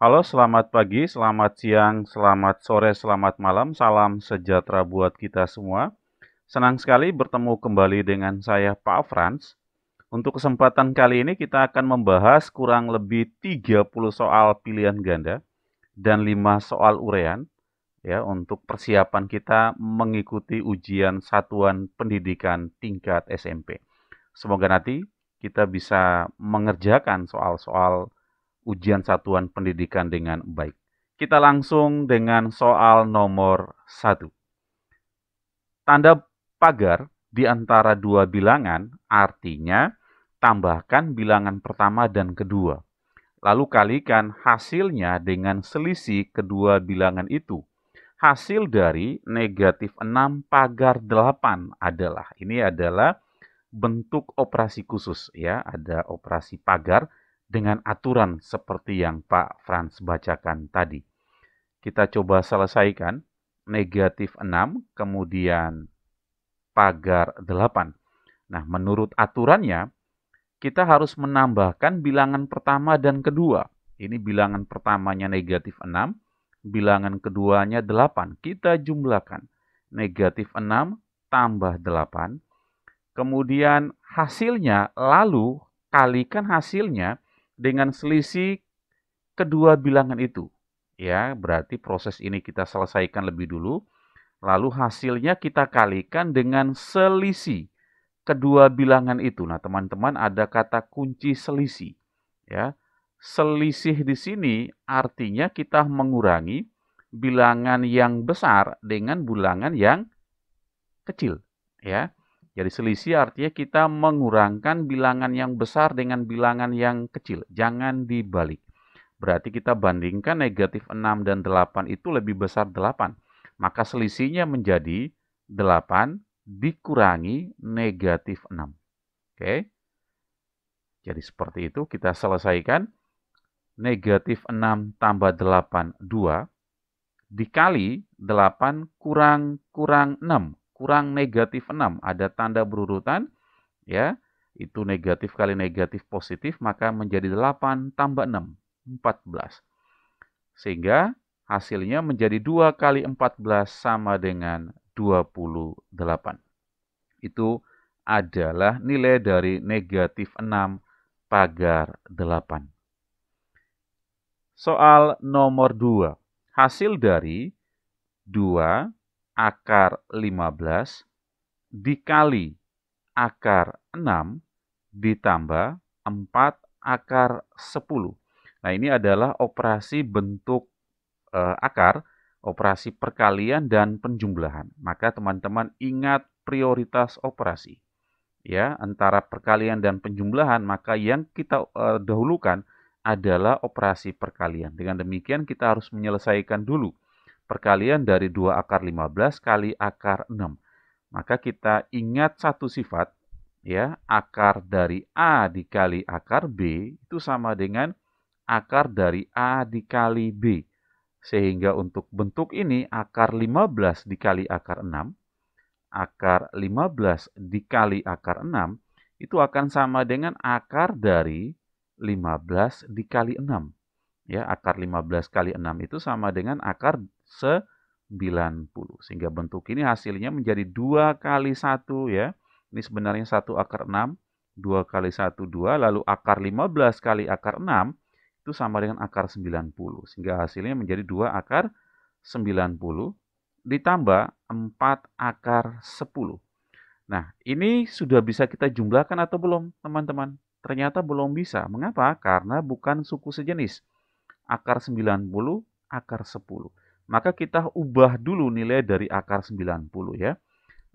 Halo, selamat pagi, selamat siang, selamat sore, selamat malam. Salam sejahtera buat kita semua. Senang sekali bertemu kembali dengan saya, Pak Frans. Untuk kesempatan kali ini kita akan membahas kurang lebih 30 soal pilihan ganda dan 5 soal urean ya untuk persiapan kita mengikuti ujian satuan pendidikan tingkat SMP. Semoga nanti kita bisa mengerjakan soal-soal ujian satuan pendidikan dengan baik. Kita langsung dengan soal nomor 1. Tanda pagar di antara dua bilangan artinya tambahkan bilangan pertama dan kedua. Lalu kalikan hasilnya dengan selisih kedua bilangan itu. Hasil dari negatif 6 pagar 8 adalah bentuk operasi khusus ya, ada operasi pagar dengan aturan seperti yang Pak Frans bacakan tadi. Kita coba selesaikan negatif 6 kemudian pagar 8. Nah, menurut aturannya kita harus menambahkan bilangan pertama dan kedua. Ini bilangan pertamanya negatif 6, bilangan keduanya 8. Kita jumlahkan. Negatif 6 tambah 8. Kemudian hasilnya, lalu kalikan hasilnya dengan selisih kedua bilangan itu. Ya, berarti proses ini kita selesaikan lebih dulu. Lalu hasilnya kita kalikan dengan selisih kedua bilangan itu. Nah, teman-teman ada kata kunci selisih. Ya, selisih di sini artinya kita mengurangi bilangan yang besar dengan bilangan yang kecil. Ya, jadi selisih artinya kita mengurangkan bilangan yang besar dengan bilangan yang kecil. Jangan dibalik. Berarti kita bandingkan negatif 6 dan 8 itu lebih besar 8. Maka selisihnya menjadi 8 dikurangi negatif 6. Oke. Jadi seperti itu kita selesaikan. Negatif 6 tambah 8, 2. Dikali 8 kurang 6. Kurang negatif 6. Ada tanda berurutan. Ya, itu negatif kali negatif positif, maka menjadi 8 tambah 6. 14. Sehingga hasilnya menjadi 2 kali 14 sama dengan 28. Itu adalah nilai dari negatif 6 pagar 8. Soal nomor 2. Hasil dari 2 akar 15 dikali akar 6 ditambah 4 akar 10. Nah, ini adalah operasi bentuk akar, operasi perkalian dan penjumlahan. Maka teman-teman ingat prioritas operasi. Ya, antara perkalian dan penjumlahan, maka yang kita dahulukan adalah operasi perkalian. Dengan demikian kita harus menyelesaikan dulu perkalian dari 2 akar 15 kali akar 6. Maka kita ingat satu sifat, ya, akar dari A dikali akar B itu sama dengan akar dari A dikali B. Sehingga untuk bentuk ini akar 15 dikali akar 6, akar 15 dikali akar 6, itu akan sama dengan akar dari 15 dikali 6. Ya, akar 15 kali 6 itu sama dengan akar 90. Sehingga bentuk ini hasilnya menjadi 2 kali 1 ya. Ini sebenarnya 1 akar 6, 2 kali 1, 2. Lalu akar 15 kali akar 6 itu sama dengan akar 90. Sehingga hasilnya menjadi 2 akar 90 ditambah 4 akar 10. Nah, ini sudah bisa kita jumlahkan atau belum, teman-teman? Ternyata belum bisa. Mengapa? Karena bukan suku sejenis. Akar 90, akar 10. Maka kita ubah dulu nilai dari akar 90 ya.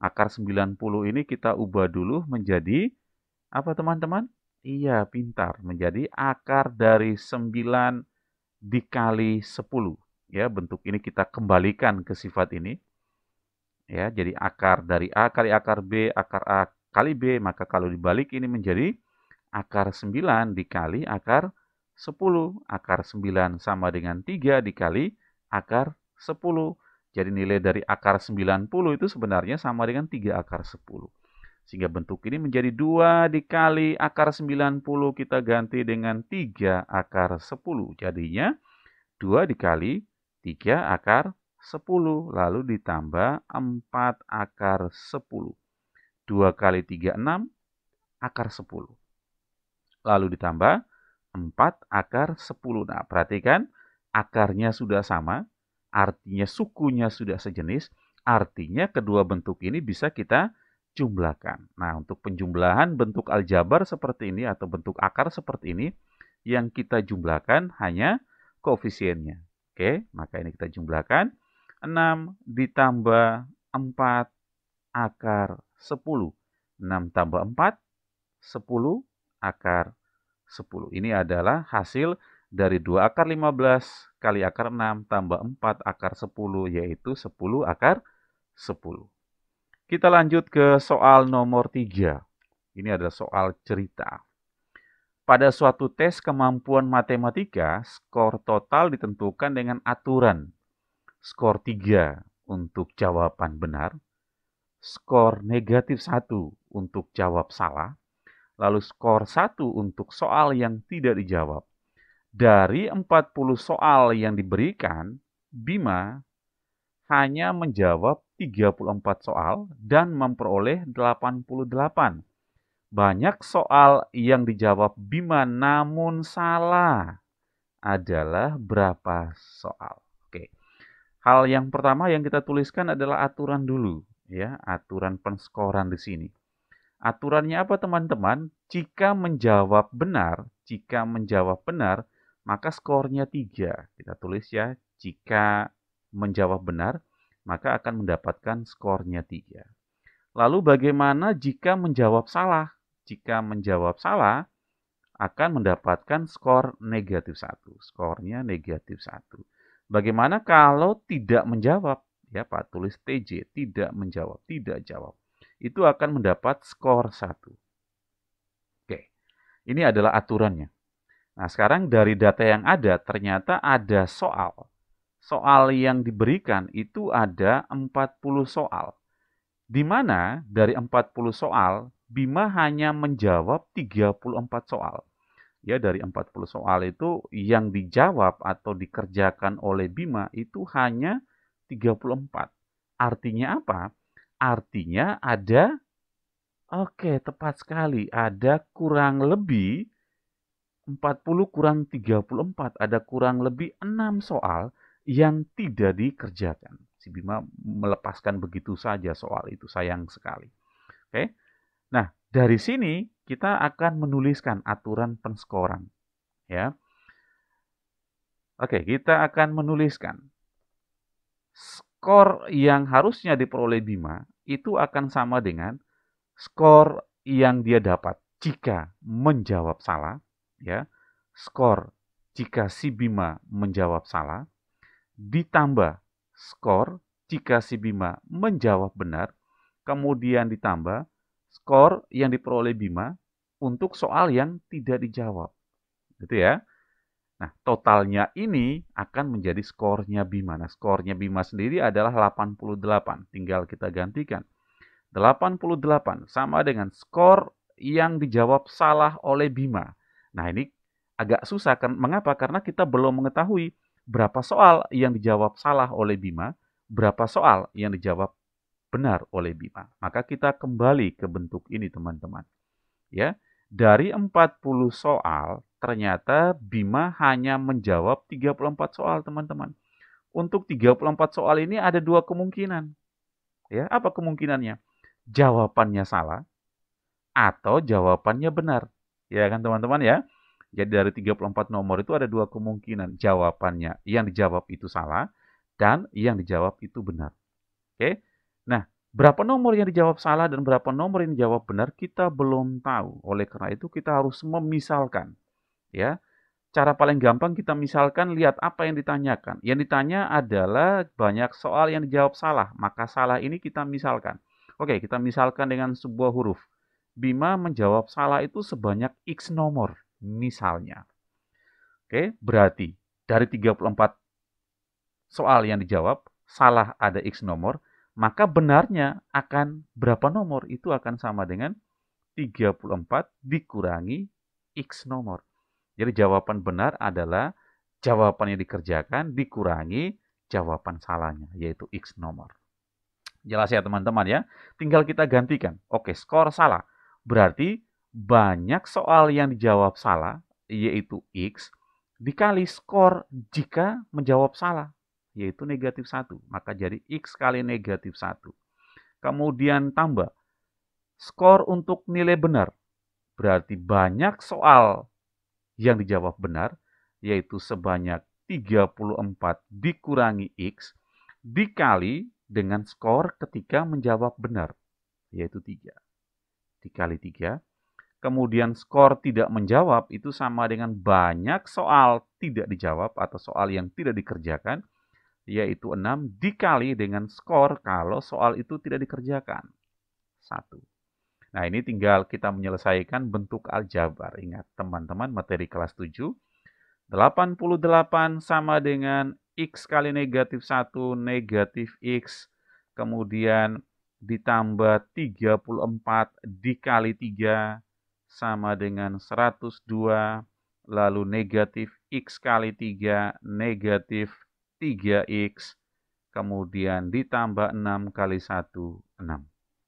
Akar 90 ini kita ubah dulu menjadi apa teman-teman? Iya, pintar. Menjadi akar dari 9 dikali 10. Ya, bentuk ini kita kembalikan ke sifat ini. Ya, jadi akar dari A kali akar B, akar A kali B, maka kalau dibalik ini menjadi akar 9 dikali akar 10. Akar 9 sama dengan 3 dikali akar 10. Jadi nilai dari akar 90 itu sebenarnya sama dengan 3 akar 10. Sehingga bentuk ini menjadi 2 dikali akar 90 kita ganti dengan 3 akar 10. Jadinya 2 dikali 3 akar 10. Lalu ditambah 4 akar 10. 2 kali 3, 6 akar 10. Lalu ditambah 4 akar 10. Nah, perhatikan akarnya sudah sama, artinya sukunya sudah sejenis, artinya kedua bentuk ini bisa kita jumlahkan. Nah, untuk penjumlahan bentuk aljabar seperti ini atau bentuk akar seperti ini, yang kita jumlahkan hanya koefisiennya. Oke, maka ini kita jumlahkan. 6 ditambah 4 akar 10. 6 tambah 4, 10 akar 10. Ini adalah hasil dari 2 akar 15 kali akar 6 tambah 4 akar 10, yaitu 10 akar 10. Kita lanjut ke soal nomor 3. Ini adalah soal cerita. Pada suatu tes kemampuan matematika, skor total ditentukan dengan aturan. Skor 3 untuk jawaban benar, skor negatif 1 untuk jawab salah, lalu skor 1 untuk soal yang tidak dijawab. Dari 40 soal yang diberikan, Bima hanya menjawab 34 soal dan memperoleh 88. Banyak soal yang dijawab Bima namun salah adalah berapa soal? Oke. Hal yang pertama yang kita tuliskan adalah aturan dulu, ya, aturan penskoran di sini. Aturannya apa, teman-teman? Jika menjawab benar, maka skornya 3. Kita tulis ya, jika menjawab benar, maka akan mendapatkan skornya 3. Lalu bagaimana jika menjawab salah? Jika menjawab salah, akan mendapatkan skor negatif 1. Skornya negatif 1. Bagaimana kalau tidak menjawab? Ya, Pak, tulis TJ, tidak menjawab, tidak jawab. Itu akan mendapat skor 1. Oke, ini adalah aturannya. Nah, sekarang dari data yang ada, ternyata ada soal. Soal yang diberikan itu ada 40 soal. Di mana dari 40 soal, Bima hanya menjawab 34 soal. Ya, dari 40 soal itu yang dijawab atau dikerjakan oleh Bima itu hanya 34. Artinya apa? Artinya ada, oke, tepat sekali, ada kurang lebih 40 kurang 34, ada kurang lebih 6 soal yang tidak dikerjakan. Si Bima melepaskan begitu saja soal itu, sayang sekali. Oke. Nah, dari sini kita akan menuliskan aturan penskoran, ya. Oke, kita akan menuliskan skor yang harusnya diperoleh Bima itu akan sama dengan skor yang dia dapat jika menjawab salah, ya. Skor jika si Bima menjawab salah ditambah skor jika si Bima menjawab benar, kemudian ditambah skor yang diperoleh Bima untuk soal yang tidak dijawab. Gitu ya. Nah, totalnya ini akan menjadi skornya Bima. Nah, skornya Bima sendiri adalah 88. Tinggal kita gantikan. 88 sama dengan skor yang dijawab salah oleh Bima. Nah, ini agak susah. Mengapa? Karena kita belum mengetahui berapa soal yang dijawab salah oleh Bima, berapa soal yang dijawab benar oleh Bima. Maka kita kembali ke bentuk ini, teman-teman. Ya, dari 40 soal, ternyata Bima hanya menjawab 34 soal, teman-teman. Untuk 34 soal ini ada 2 kemungkinan. Ya, apa kemungkinannya? Jawabannya salah atau jawabannya benar. Ya kan, teman-teman ya? Jadi dari 34 nomor itu ada 2 kemungkinan. Jawabannya yang dijawab itu salah dan yang dijawab itu benar. Oke? Nah, berapa nomor yang dijawab salah dan berapa nomor yang dijawab benar kita belum tahu. Oleh karena itu kita harus memisalkan. Ya, cara paling gampang kita misalkan, lihat apa yang ditanyakan. Yang ditanya adalah banyak soal yang dijawab salah. Maka salah ini kita misalkan. Oke, kita misalkan dengan sebuah huruf. Bima menjawab salah itu sebanyak X nomor. Misalnya. Oke, berarti dari 34 soal yang dijawab, salah ada X nomor, maka benarnya akan berapa nomor? Itu akan sama dengan 34 dikurangi X nomor. Jadi jawaban benar adalah jawabannya dikerjakan dikurangi jawaban salahnya, yaitu X nomor. Jelas ya teman-teman ya. Tinggal kita gantikan. Oke, skor salah. Berarti banyak soal yang dijawab salah, yaitu X, dikali skor jika menjawab salah, yaitu negatif 1. Maka jadi X kali negatif 1. Kemudian tambah skor untuk nilai benar. Berarti banyak soal yang dijawab benar, yaitu sebanyak 34 dikurangi X, dikali dengan skor ketika menjawab benar, yaitu 3. Dikali 3. Kemudian skor tidak menjawab itu sama dengan banyak soal tidak dijawab atau soal yang tidak dikerjakan, yaitu 6 dikali dengan skor kalau soal itu tidak dikerjakan, 1. Nah, ini tinggal kita menyelesaikan bentuk aljabar. Ingat teman-teman, materi kelas 7. 88 sama dengan X kali negatif 1 negatif X. Kemudian ditambah 34 dikali 3 sama dengan 102. Lalu negatif X kali 3 negatif 3X. Kemudian ditambah 6 kali 1, 6.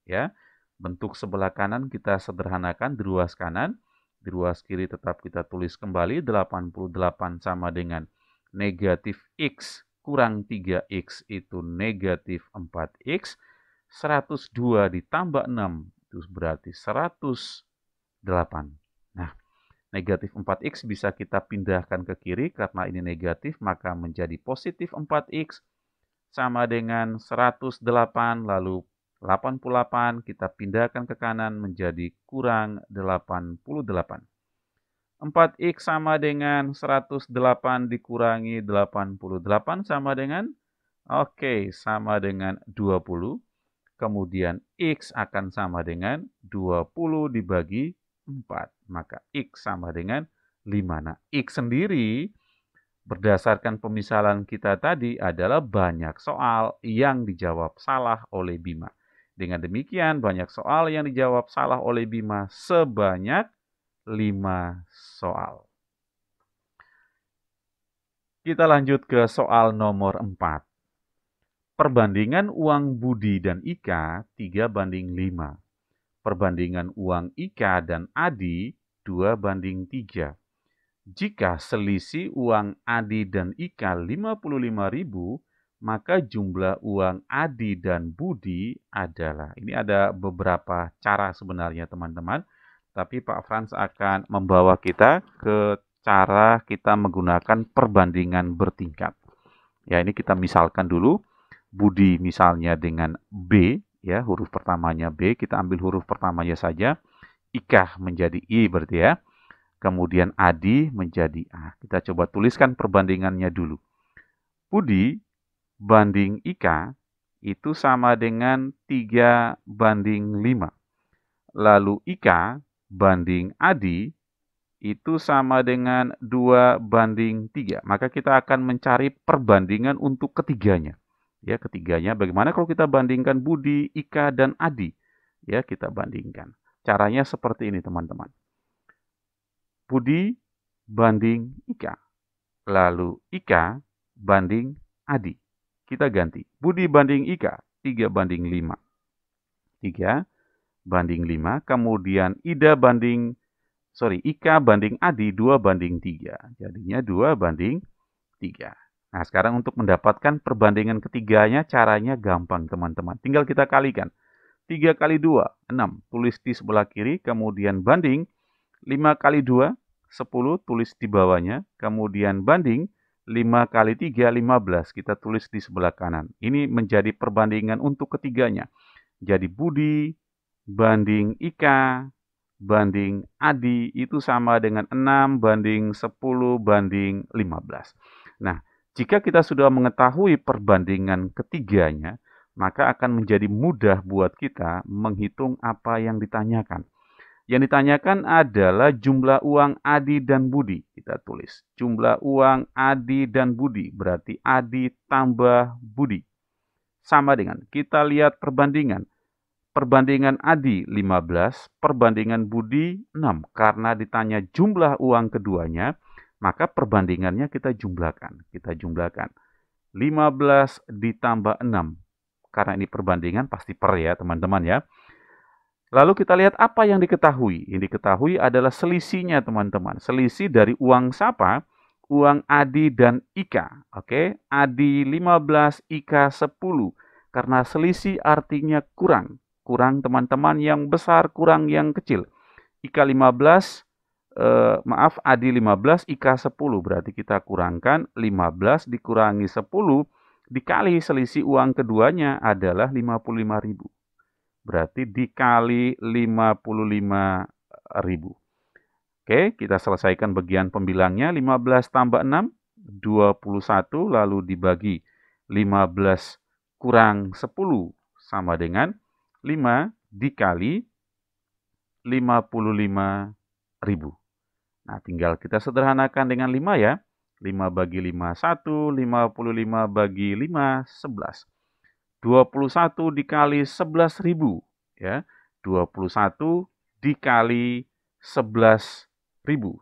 Ya. Bentuk sebelah kanan kita sederhanakan di ruas kanan. Di ruas kiri tetap kita tulis kembali 88 sama dengan negatif X kurang 3X itu negatif 4X. 102 ditambah 6 itu berarti 108. Nah, negatif 4X bisa kita pindahkan ke kiri karena ini negatif maka menjadi positif 4X sama dengan 108 lalu 88 kita pindahkan ke kanan menjadi kurang 88. 4X sama dengan 108 dikurangi 88 sama dengan, sama dengan 20. Kemudian X akan sama dengan 20 dibagi 4. Maka X sama dengan 5. Nah, X sendiri berdasarkan pemisalan kita tadi adalah banyak soal yang dijawab salah oleh Bima. Dengan demikian, banyak soal yang dijawab salah oleh Bima sebanyak 5 soal. Kita lanjut ke soal nomor 4. Perbandingan uang Budi dan Ika 3:5. Perbandingan uang Ika dan Adi 2:3. Jika selisih uang Adi dan Ika 55.000, maka jumlah uang Adi dan Budi adalah. Ini ada beberapa cara sebenarnya teman-teman, tapi Pak Frans akan membawa kita ke cara kita menggunakan perbandingan bertingkat. Ya, ini kita misalkan dulu. Budi misalnya dengan B, ya huruf pertamanya B, kita ambil huruf pertamanya saja. Ika menjadi I berarti ya. Kemudian Adi menjadi A. Kita coba tuliskan perbandingannya dulu. Budi banding Ika itu sama dengan 3:5. Lalu Ika banding Adi itu sama dengan 2:3. Maka kita akan mencari perbandingan untuk ketiganya. Ya, ketiganya bagaimana kalau kita bandingkan Budi, Ika, dan Adi? Ya, kita bandingkan. Caranya seperti ini, teman-teman. Budi banding Ika. Lalu Ika banding Adi. Kita ganti. Budi banding Ika 3:5. 3:5. Kemudian Ika banding Adi 2:3. Jadinya 2:3. Nah, sekarang untuk mendapatkan perbandingan ketiganya caranya gampang teman-teman. Tinggal kita kalikan. 3 kali 2, 6. Tulis di sebelah kiri. Kemudian banding 5 kali 2, 10. Tulis di bawahnya. Kemudian banding 5 kali 3, 15. Kita tulis di sebelah kanan. Ini menjadi perbandingan untuk ketiganya. Jadi Budi banding Ika banding Adi itu sama dengan 6:10:15. Nah, jika kita sudah mengetahui perbandingan ketiganya, maka akan menjadi mudah buat kita menghitung apa yang ditanyakan. Yang ditanyakan adalah jumlah uang Adi dan Budi. Kita tulis jumlah uang Adi dan Budi, berarti Adi tambah Budi. Sama dengan, kita lihat perbandingan. Perbandingan Adi 15, perbandingan Budi 6. Karena ditanya jumlah uang keduanya, Maka perbandingannya kita jumlahkan. 15 ditambah 6. Karena ini perbandingan pasti per ya teman-teman ya. Lalu kita lihat apa yang diketahui. Yang diketahui adalah selisihnya teman-teman. Selisih dari uang siapa? Uang Adi dan Ika. Oke, Adi 15, Ika 10. Karena selisih artinya kurang. Kurang teman-teman, yang besar kurang yang kecil. Ika 15, Adi 15, Ika 10. Berarti kita kurangkan 15 dikurangi 10 dikali selisih uang keduanya adalah 55.000. Berarti dikali 55.000. Oke, kita selesaikan bagian pembilangnya. 15 tambah 6, 21, lalu dibagi 15 kurang 10 sama dengan 5 dikali 55.000. Nah, tinggal kita sederhanakan dengan 5 ya. 5 bagi 5, 1. 55 bagi 5, 11. 21 dikali 11.000 ya. 21 dikali 11.000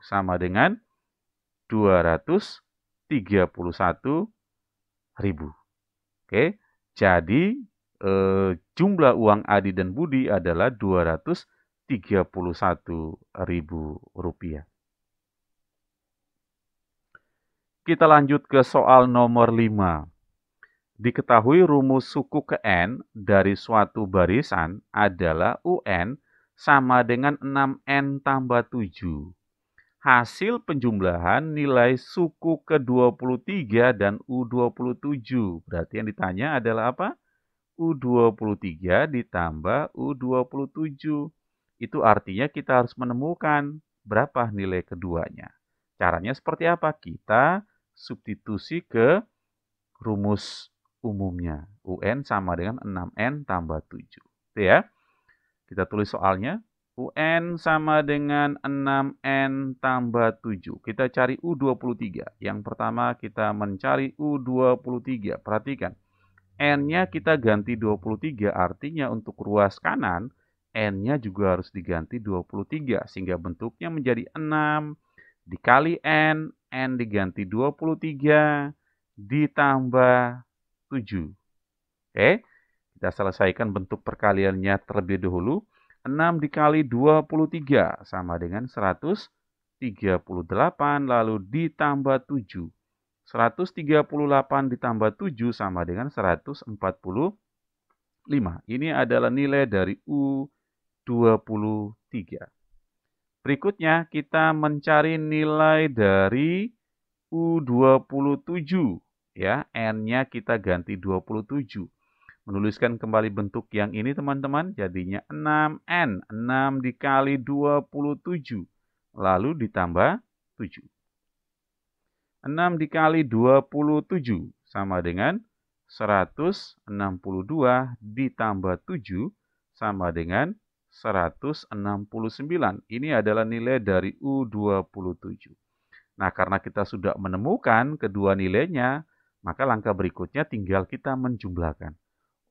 sama dengan 231.000. Oke. Jadi jumlah uang Adi dan Budi adalah 231.000 rupiah. Kita lanjut ke soal nomor 5. Diketahui rumus suku ke N dari suatu barisan adalah UN sama dengan 6N tambah 7. Hasil penjumlahan nilai suku ke-23 dan U27. Berarti yang ditanya adalah apa? U23 ditambah U27. Itu artinya kita harus menemukan berapa nilai keduanya. Caranya seperti apa? Kita substitusi ke rumus umumnya. UN sama dengan 6N tambah 7. Itu ya. Kita tulis soalnya. UN sama dengan 6N tambah 7. Kita cari U23. Yang pertama kita mencari U23. Perhatikan. N-nya kita ganti 23. Artinya untuk ruas kanan, N-nya juga harus diganti 23. Sehingga bentuknya menjadi 6 dikali N. N diganti 23 ditambah 7. Oke, kita selesaikan bentuk perkaliannya terlebih dahulu. 6 dikali 23 sama dengan 138, lalu ditambah 7. 138 ditambah 7 sama dengan 145. Ini adalah nilai dari U23. Berikutnya kita mencari nilai dari U27. Ya, N-nya kita ganti 27. Menuliskan kembali bentuk yang ini teman-teman, jadinya 6N. 6 dikali 27, lalu ditambah 7. 6 dikali 27 sama dengan 162 ditambah 7 sama dengan 169. Ini adalah nilai dari U27. Nah, karena kita sudah menemukan kedua nilainya, maka langkah berikutnya tinggal kita menjumlahkan.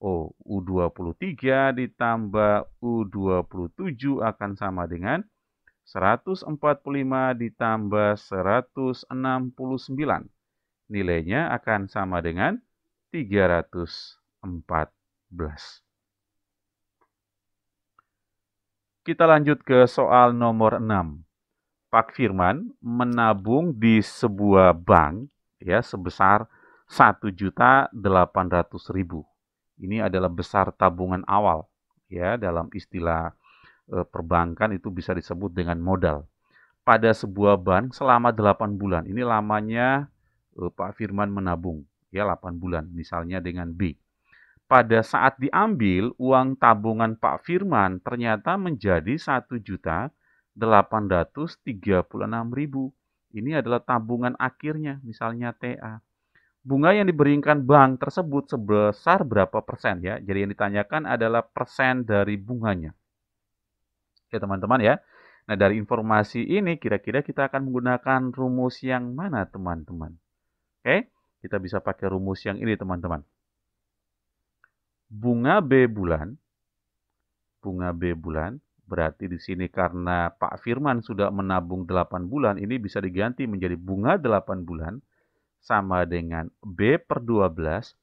Oh, U23 ditambah U27 akan sama dengan 145 ditambah 169. Nilainya akan sama dengan 314. Kita lanjut ke soal nomor 6. Pak Firman menabung di sebuah bank ya sebesar 1.800.000. Ini adalah besar tabungan awal ya, dalam istilah perbankan itu bisa disebut dengan modal. Pada sebuah bank selama 8 bulan. Ini lamanya Pak Firman menabung ya 8 bulan misalnya dengan B. Pada saat diambil uang tabungan Pak Firman ternyata menjadi 1.836.000. Ini adalah tabungan akhirnya, misalnya TA. Bunga yang diberikan bank tersebut sebesar berapa persen ya? Jadi yang ditanyakan adalah persen dari bunganya. Oke teman-teman ya. Nah dari informasi ini kira-kira kita akan menggunakan rumus yang mana teman-teman? Oke, kita bisa pakai rumus yang ini teman-teman. Bunga B bulan Berarti di sini karena Pak Firman sudah menabung 8 bulan, ini bisa diganti menjadi bunga 8 bulan sama dengan B per 12,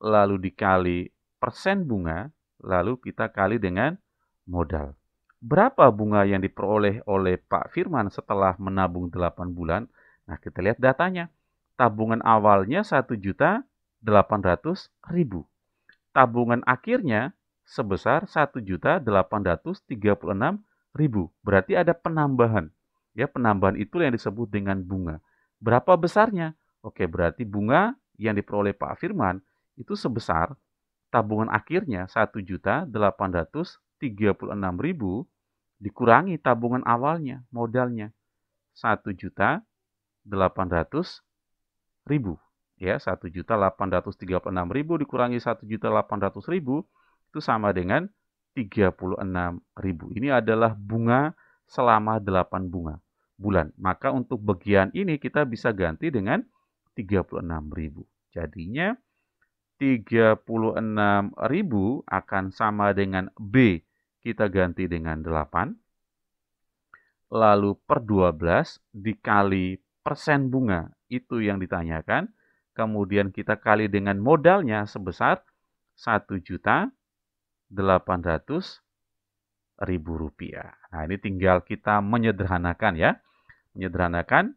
lalu dikali persen bunga, lalu kita kali dengan modal. Berapa bunga yang diperoleh oleh Pak Firman setelah menabung 8 bulan? Nah, kita lihat datanya. Tabungan awalnya 1.800.000. Tabungan akhirnya sebesar 1.836.000. Berarti ada penambahan. Ya, penambahan itu yang disebut dengan bunga. Berapa besarnya? Oke, berarti bunga yang diperoleh Pak Firman itu sebesar tabungan akhirnya 1.836.000 dikurangi tabungan awalnya, modalnya 1.800.000. Ya, 1.836.000 dikurangi 1.800.000 itu sama dengan 36.000. Ini adalah bunga selama 8 bulan. Maka untuk bagian ini kita bisa ganti dengan 36.000. Jadinya 36.000 akan sama dengan B. Kita ganti dengan 8. Lalu per 12 dikali persen bunga. Itu yang ditanyakan. Kemudian kita kali dengan modalnya sebesar 1.800.000 rupiah. Nah, ini tinggal kita menyederhanakan ya. Menyederhanakan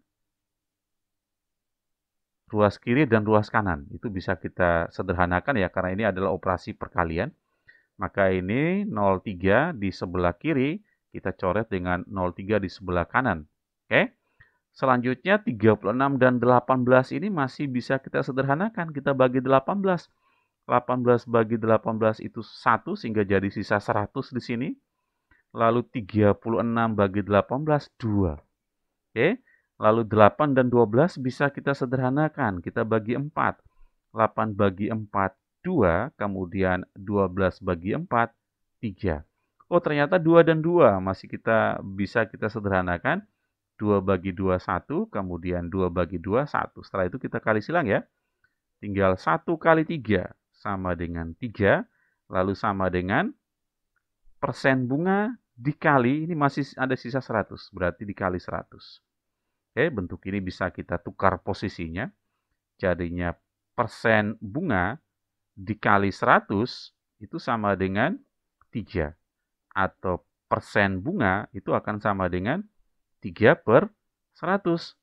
ruas kiri dan ruas kanan. Itu bisa kita sederhanakan ya, karena ini adalah operasi perkalian. Maka ini 0,3 di sebelah kiri, kita coret dengan 0,3 di sebelah kanan. Oke? Selanjutnya 36 dan 18 ini masih bisa kita sederhanakan. Kita bagi 18. 18 bagi 18 itu 1 sehingga jadi sisa 100 di sini. Lalu 36 bagi 18, 2. Oke? Lalu 8 dan 12 bisa kita sederhanakan. Kita bagi 4. 8 bagi 4, 2. Kemudian 12 bagi 4, 3. Oh, ternyata 2 dan 2 masih bisa kita sederhanakan. 2 bagi 2, 1. Kemudian 2 bagi 2, 1. Setelah itu kita kali silang ya. Tinggal 1 kali 3 sama dengan 3. Lalu sama dengan persen bunga dikali, ini masih ada sisa 100. Berarti dikali 100. Oke, bentuk ini bisa kita tukar posisinya. Jadinya persen bunga dikali 100 itu sama dengan 3. Atau persen bunga itu akan sama dengan 3 per 100.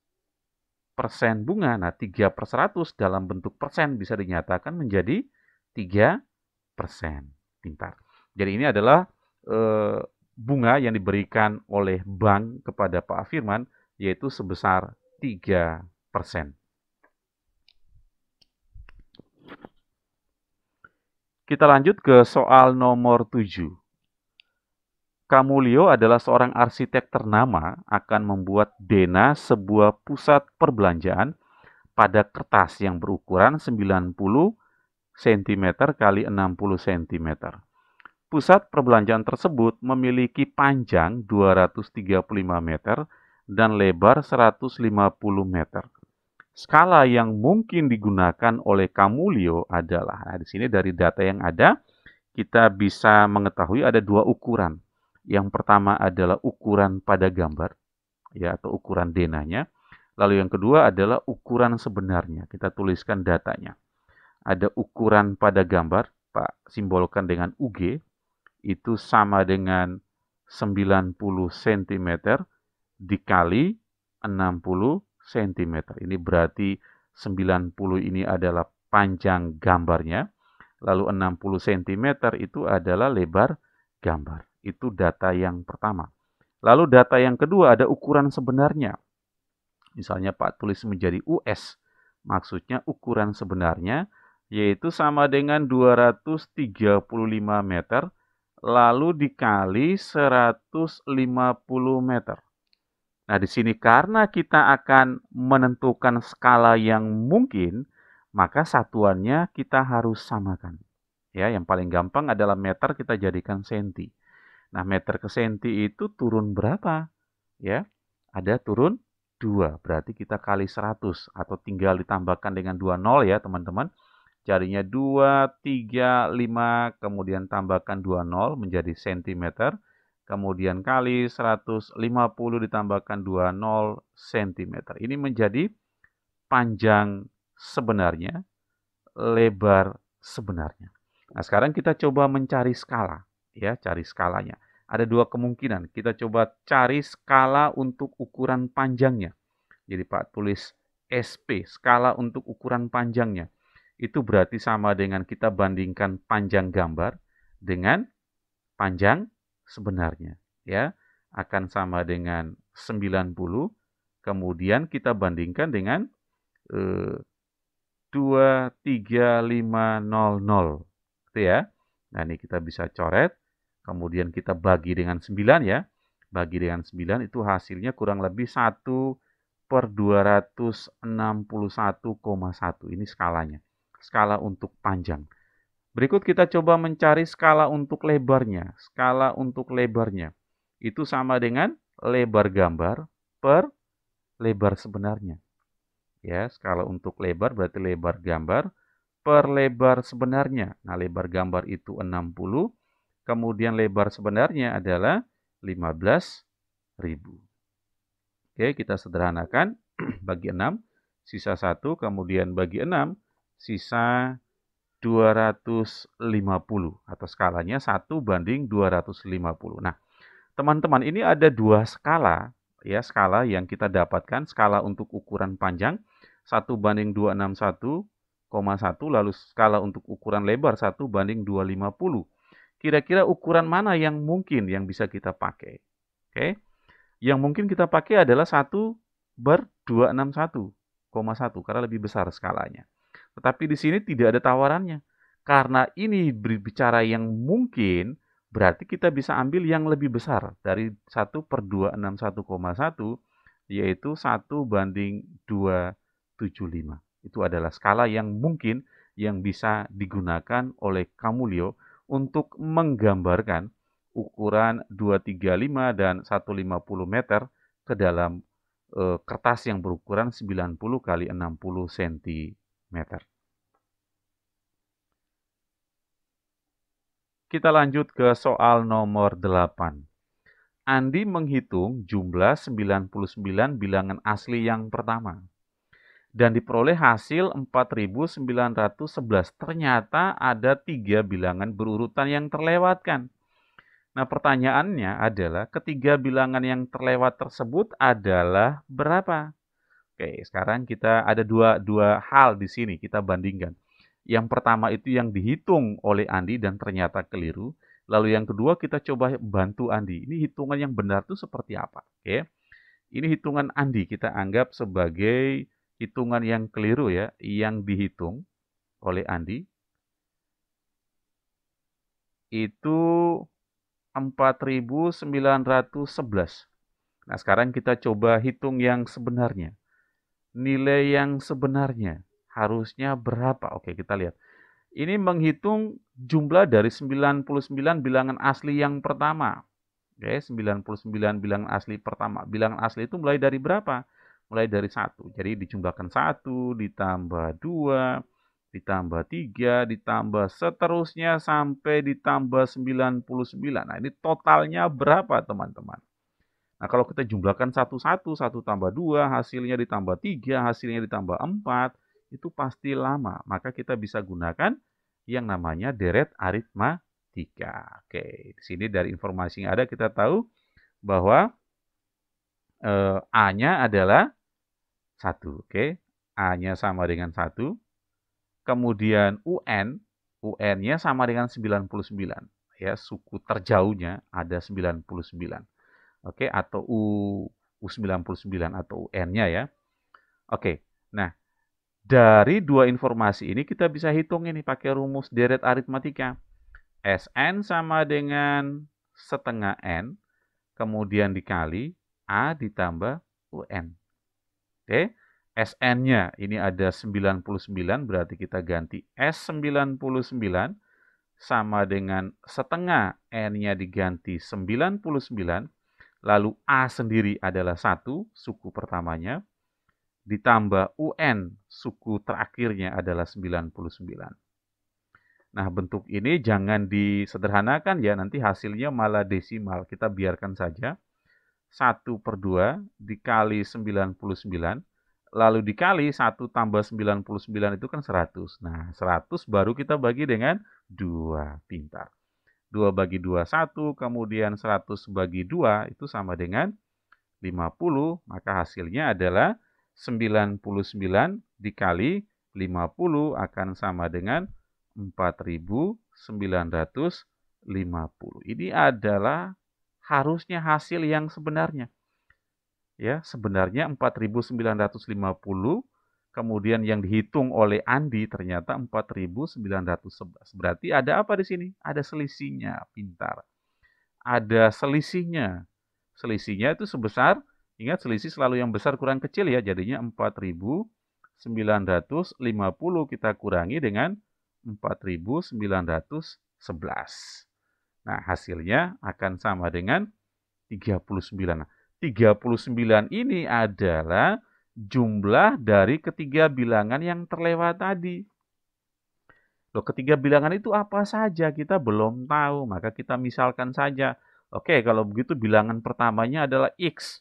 Persen bunga, nah 3 per 100 dalam bentuk persen bisa dinyatakan menjadi 3%. Pintar. Jadi ini adalah bunga yang diberikan oleh bank kepada Pak Firman, yaitu sebesar 3%. Kita lanjut ke soal nomor 7. Kamulio adalah seorang arsitek ternama akan membuat Dena sebuah pusat perbelanjaan pada kertas yang berukuran 90 cm x 60 cm. Pusat perbelanjaan tersebut memiliki panjang 235 meter dan lebar 150 meter. Skala yang mungkin digunakan oleh Kamulio adalah, nah di sini dari data yang ada, kita bisa mengetahui ada 2 ukuran. Yang pertama adalah ukuran pada gambar, ya, atau ukuran denanya. Lalu yang kedua adalah ukuran sebenarnya. Kita tuliskan datanya. Ada ukuran pada gambar, Pak simbolkan dengan UG, itu sama dengan 90 cm dikali 60 cm. Ini berarti 90 ini adalah panjang gambarnya. Lalu 60 cm itu adalah lebar gambar. Itu data yang pertama. Lalu data yang kedua ada ukuran sebenarnya. Misalnya Pak tulis menjadi US. Maksudnya ukuran sebenarnya yaitu sama dengan 235 meter lalu dikali 150 meter. Nah, di sini karena kita akan menentukan skala yang mungkin, maka satuannya kita harus samakan. Ya, yang paling gampang adalah meter kita jadikan senti. Nah, meter ke senti itu turun berapa? Ya, ada turun 2. Berarti kita kali 100 atau tinggal ditambahkan dengan 20 ya, teman-teman. Jadinya 2, 3, 5, kemudian tambahkan 20 menjadi sentimeter. kemudian kali 150 ditambahkan 20 cm. Ini menjadi panjang sebenarnya, lebar sebenarnya. Nah, sekarang kita coba mencari skala, ya, cari skalanya. Ada dua kemungkinan. Kita coba cari skala untuk ukuran panjangnya. Jadi Pak tulis SP, skala untuk ukuran panjangnya. Itu berarti sama dengan kita bandingkan panjang gambar dengan panjang sebenarnya, ya. Akan sama dengan 90, kemudian kita bandingkan dengan 23500, gitu ya. Nah, ini kita bisa coret, kemudian kita bagi dengan 9 ya. Bagi dengan 9 itu hasilnya kurang lebih 1/261,1. Ini skalanya. Skala untuk panjang. Berikut kita coba mencari skala untuk lebarnya. Skala untuk lebarnya itu sama dengan lebar gambar per lebar sebenarnya. Ya, skala untuk lebar berarti lebar gambar per lebar sebenarnya. Nah, lebar gambar itu 60, kemudian lebar sebenarnya adalah 15.000. Oke, kita sederhanakan. Bagi 6, sisa 1, kemudian bagi 6, sisa 250. Atau skalanya 1/250. Nah, teman-teman, ini ada dua skala, ya, skala yang kita dapatkan. Skala untuk ukuran panjang 1/261,1, lalu skala untuk ukuran lebar 1/250. Kira-kira ukuran mana yang mungkin yang bisa kita pakai? Oke. Yang mungkin kita pakai adalah 1/261,1 karena lebih besar skalanya. Tetapi di sini tidak ada tawarannya. Karena ini berbicara yang mungkin, berarti kita bisa ambil yang lebih besar dari 1/261,1, yaitu 1/275. Itu adalah skala yang mungkin yang bisa digunakan oleh Camulio untuk menggambarkan ukuran 235 dan 150 meter ke dalam kertas yang berukuran 90 kali 60 cm. Kita lanjut ke soal nomor 8. Andi menghitung jumlah 99 bilangan asli yang pertama dan diperoleh hasil 4.911. Ternyata ada 3 bilangan berurutan yang terlewatkan. Nah, pertanyaannya adalah ketiga bilangan yang terlewat tersebut adalah berapa? Oke, sekarang kita ada dua hal di sini kita bandingkan. Yang pertama itu yang dihitung oleh Andi dan ternyata keliru. Lalu yang kedua kita coba bantu Andi. Ini hitungan yang benar itu seperti apa? Oke. Ini hitungan Andi kita anggap sebagai hitungan yang keliru ya, yang dihitung oleh Andi. Itu 4.911. Nah, sekarang kita coba hitung yang sebenarnya. Nilai yang sebenarnya harusnya berapa? Oke, kita lihat. Ini menghitung jumlah dari 99 bilangan asli yang pertama. Oke, 99 bilangan asli pertama. Bilangan asli itu mulai dari berapa? Mulai dari 1. Jadi dijumlahkan 1, ditambah 2, ditambah 3, ditambah seterusnya sampai ditambah 99. Nah, ini totalnya berapa, teman-teman? Nah, kalau kita jumlahkan satu-satu, 1 tambah 2, hasilnya ditambah 3, hasilnya ditambah 4, itu pasti lama. Maka kita bisa gunakan yang namanya deret aritmatika. Oke, di sini dari informasi yang ada kita tahu bahwa A-nya adalah 1. Oke, A-nya sama dengan 1. Kemudian UN-nya sama dengan 99. Ya, suku terjauhnya ada 99. Oke, atau U99 atau UN-nya ya. Oke, nah dari dua informasi ini kita bisa hitung ini pakai rumus deret aritmatika. SN sama dengan setengah N, kemudian dikali A ditambah UN. Oke, SN-nya ini ada 99, berarti kita ganti S99 sama dengan setengah N-nya diganti 99, lalu A sendiri adalah 1, suku pertamanya, ditambah UN, suku terakhirnya adalah 99. Nah, bentuk ini jangan disederhanakan ya, nanti hasilnya malah desimal. Kita biarkan saja. 1/2 dikali 99, lalu dikali 1 tambah 99 itu kan 100. Nah, 100 baru kita bagi dengan 2. Pintar. 2 bagi 2, 1, kemudian 100 bagi 2 itu sama dengan 50, maka hasilnya adalah 99 dikali 50 akan sama dengan 4.950. Ini adalah harusnya hasil yang sebenarnya. Ya, sebenarnya 4.950, kemudian yang dihitung oleh Andi ternyata 4.911. Berarti ada apa di sini? Ada selisihnya, pintar. Ada selisihnya. Selisihnya itu sebesar, ingat selisih selalu yang besar kurang kecil ya, jadinya 4.950 kita kurangi dengan 4.911. Nah, hasilnya akan sama dengan 39. Nah, 39 ini adalah jumlah dari ketiga bilangan yang terlewat tadi. Loh, ketiga bilangan itu apa saja? Kita belum tahu, maka kita misalkan saja. Oke, kalau begitu bilangan pertamanya adalah X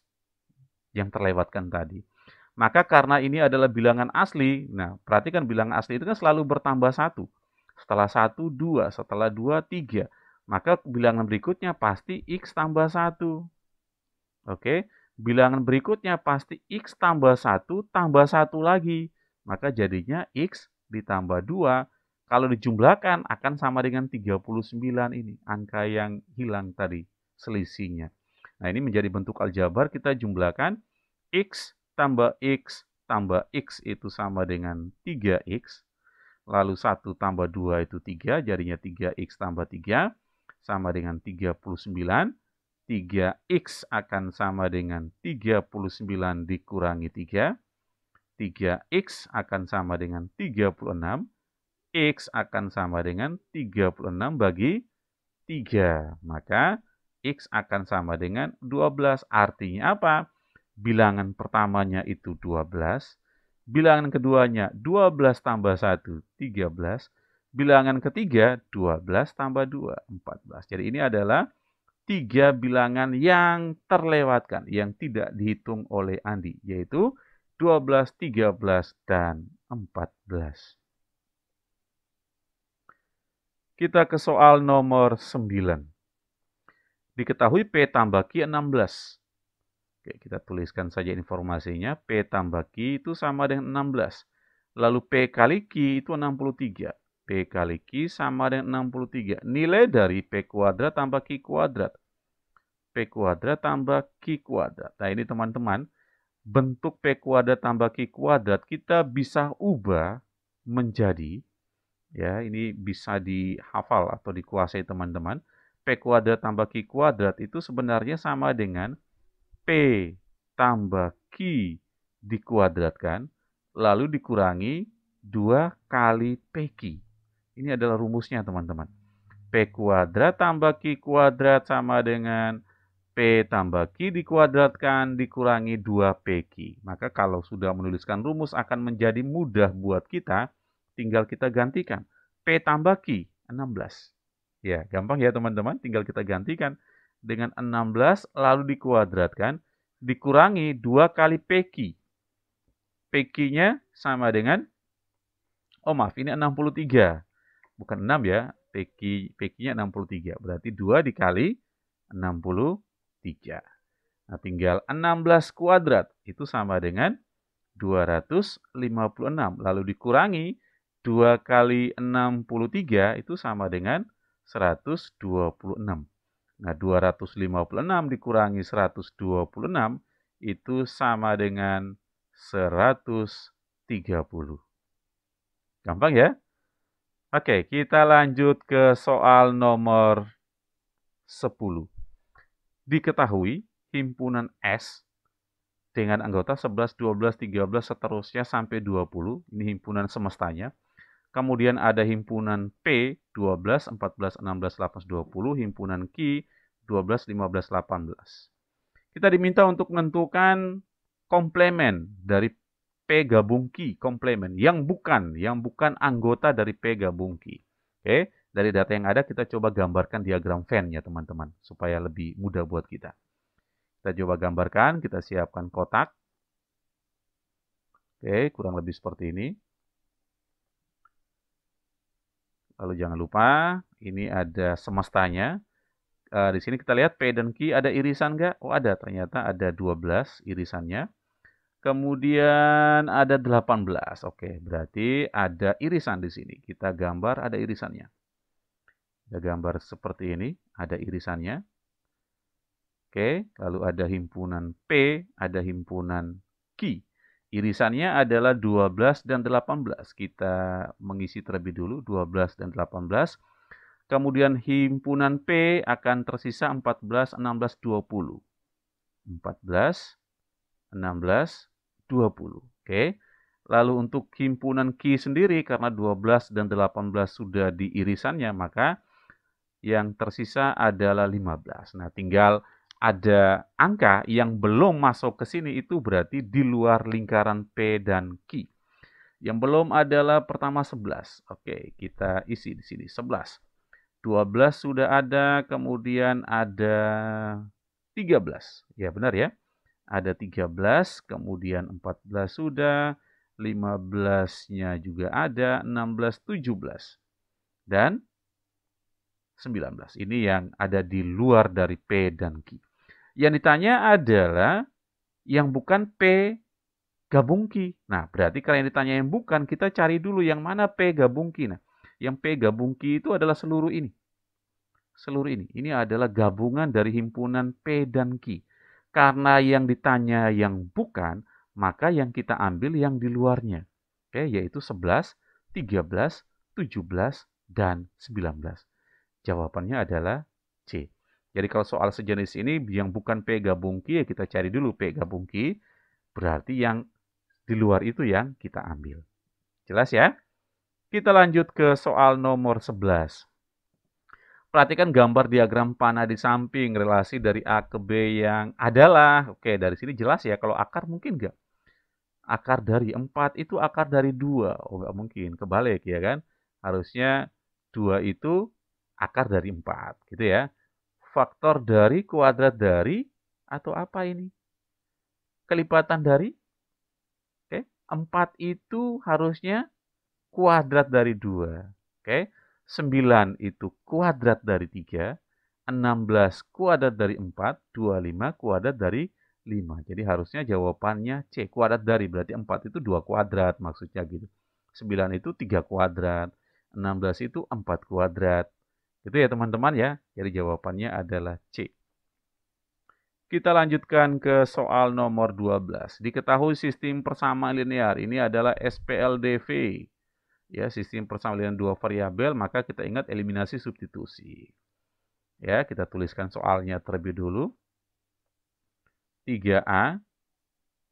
yang terlewatkan tadi. Maka karena ini adalah bilangan asli, nah perhatikan bilangan asli itu kan selalu bertambah 1. Setelah 1, 2, setelah 2, 3. Maka bilangan berikutnya pasti X tambah 1. Oke, bilangan berikutnya pasti X tambah 1 tambah 1 lagi. Maka jadinya X ditambah 2. Kalau dijumlahkan akan sama dengan 39 ini. Angka yang hilang tadi, selisihnya. Nah, ini menjadi bentuk aljabar, kita jumlahkan. X tambah X tambah X itu sama dengan 3X. Lalu 1 tambah 2 itu 3, jadinya 3X tambah 3 sama dengan 39. 3X akan sama dengan 39 dikurangi 3. 3X akan sama dengan 36. X akan sama dengan 36 bagi 3. Maka X akan sama dengan 12. Artinya apa? Bilangan pertamanya itu 12. Bilangan keduanya 12 tambah 1, 13. Bilangan ketiga 12 tambah 2, 14. Jadi ini adalah 3 bilangan yang terlewatkan, yang tidak dihitung oleh Andi, yaitu 12, 13, dan 14. Kita ke soal nomor 9. Diketahui P tambah Q 16. Oke, kita tuliskan saja informasinya. P tambah Q itu sama dengan 16. Lalu P kali Q itu 63. P kali Q sama dengan 63. Nilai dari P kuadrat tambah Q kuadrat. P kuadrat tambah Q kuadrat. Nah, ini teman-teman, bentuk P kuadrat tambah Q kuadrat kita bisa ubah menjadi, ya, ini bisa dihafal atau dikuasai teman-teman. P kuadrat tambah Q kuadrat itu sebenarnya sama dengan P tambah Q dikuadratkan, lalu dikurangi 2 kali PQ. Ini adalah rumusnya teman-teman. P kuadrat tambah Q kuadrat sama dengan P tambah Q dikuadratkan dikurangi 2PQ. Maka kalau sudah menuliskan rumus akan menjadi mudah buat kita, tinggal kita gantikan. P tambah Q, 16. Ya, gampang ya teman-teman, tinggal kita gantikan dengan 16 lalu dikuadratkan, dikurangi 2 kali PQ. PQ-nya sama dengan, oh maaf, ini 63. Bukan 6 ya, PQ-nya 63. Berarti 2 dikali 63. Nah, tinggal 16 kuadrat itu sama dengan 256. Lalu dikurangi 2 kali 63 itu sama dengan 126. Nah, 256 dikurangi 126 itu sama dengan 130. Gampang ya? Oke, kita lanjut ke soal nomor 10. Diketahui himpunan S dengan anggota 11, 12, 13, seterusnya sampai 20. Ini himpunan semestanya. Kemudian ada himpunan P 12, 14, 16, 18, 20. Himpunan Q 12, 15, 18. Kita diminta untuk menentukan komplemen dari P gabung Q, komplemen yang bukan anggota dari P gabung Q. Oke, dari data yang ada kita coba gambarkan diagram Venn ya teman-teman, supaya lebih mudah buat kita. Kita coba gambarkan, kita siapkan kotak. Oke, kurang lebih seperti ini. Lalu jangan lupa, ini ada semestanya. Di sini kita lihat P dan Q ada irisan nggak? Oh ada, ternyata ada 12 irisannya. Kemudian ada 18. Oke, berarti ada irisan di sini. Kita gambar ada irisannya. Kita gambar seperti ini, ada irisannya. Oke, lalu ada himpunan P, ada himpunan Q. Irisannya adalah 12 dan 18. Kita mengisi terlebih dulu 12 dan 18. Kemudian himpunan P akan tersisa 14, 16, 20. 14, 16, 20. Oke. Lalu untuk himpunan Q sendiri karena 12 dan 18 sudah di irisannya, maka yang tersisa adalah 15. Nah, tinggal ada angka yang belum masuk ke sini itu berarti di luar lingkaran P dan Q. Yang belum adalah pertama 11. Oke, kita isi di sini 11. 12 sudah ada, kemudian ada 13. Ya, benar ya. Ada 13, kemudian 14 sudah, 15-nya juga ada, 16, 17. Dan 19. Ini yang ada di luar dari P dan Q. Yang ditanya adalah yang bukan P gabung Q. Nah, berarti kalau yang ditanya yang bukan, kita cari dulu yang mana P gabung Q. Nah, yang P gabung Q itu adalah seluruh ini. Seluruh ini. Ini adalah gabungan dari himpunan P dan Q. Karena yang ditanya yang bukan, maka yang kita ambil yang di luarnya. Oke, yaitu 11, 13, 17, dan 19. Jawabannya adalah C. Jadi kalau soal sejenis ini yang bukan P gabung Q, ya kita cari dulu P gabung Q. Berarti yang di luar itu yang kita ambil. Jelas ya? Kita lanjut ke soal nomor 11. Perhatikan gambar diagram panah di samping relasi dari A ke B yang adalah. Oke, dari sini jelas ya. Kalau akar mungkin nggak? Akar dari 4 itu akar dari 2. Oh, nggak mungkin. Kebalik ya kan? Harusnya 2 itu akar dari 4. Gitu ya. Faktor dari, kuadrat dari, atau apa ini? Kelipatan dari? Oke, 4 itu harusnya kuadrat dari 2. Oke, 9 itu kuadrat dari 3, 16 kuadrat dari 4, 25 kuadrat dari 5. Jadi harusnya jawabannya C, kuadrat dari. Berarti 4 itu 2 kuadrat maksudnya gitu. 9 itu 3 kuadrat, 16 itu 4 kuadrat. Itu ya teman-teman ya. Jadi jawabannya adalah C. Kita lanjutkan ke soal nomor 12. Diketahui sistem persamaan linear ini adalah SPLDV. Ya, sistem persamaan dua variabel, maka kita ingat eliminasi substitusi. Ya, kita tuliskan soalnya terlebih dulu. 3A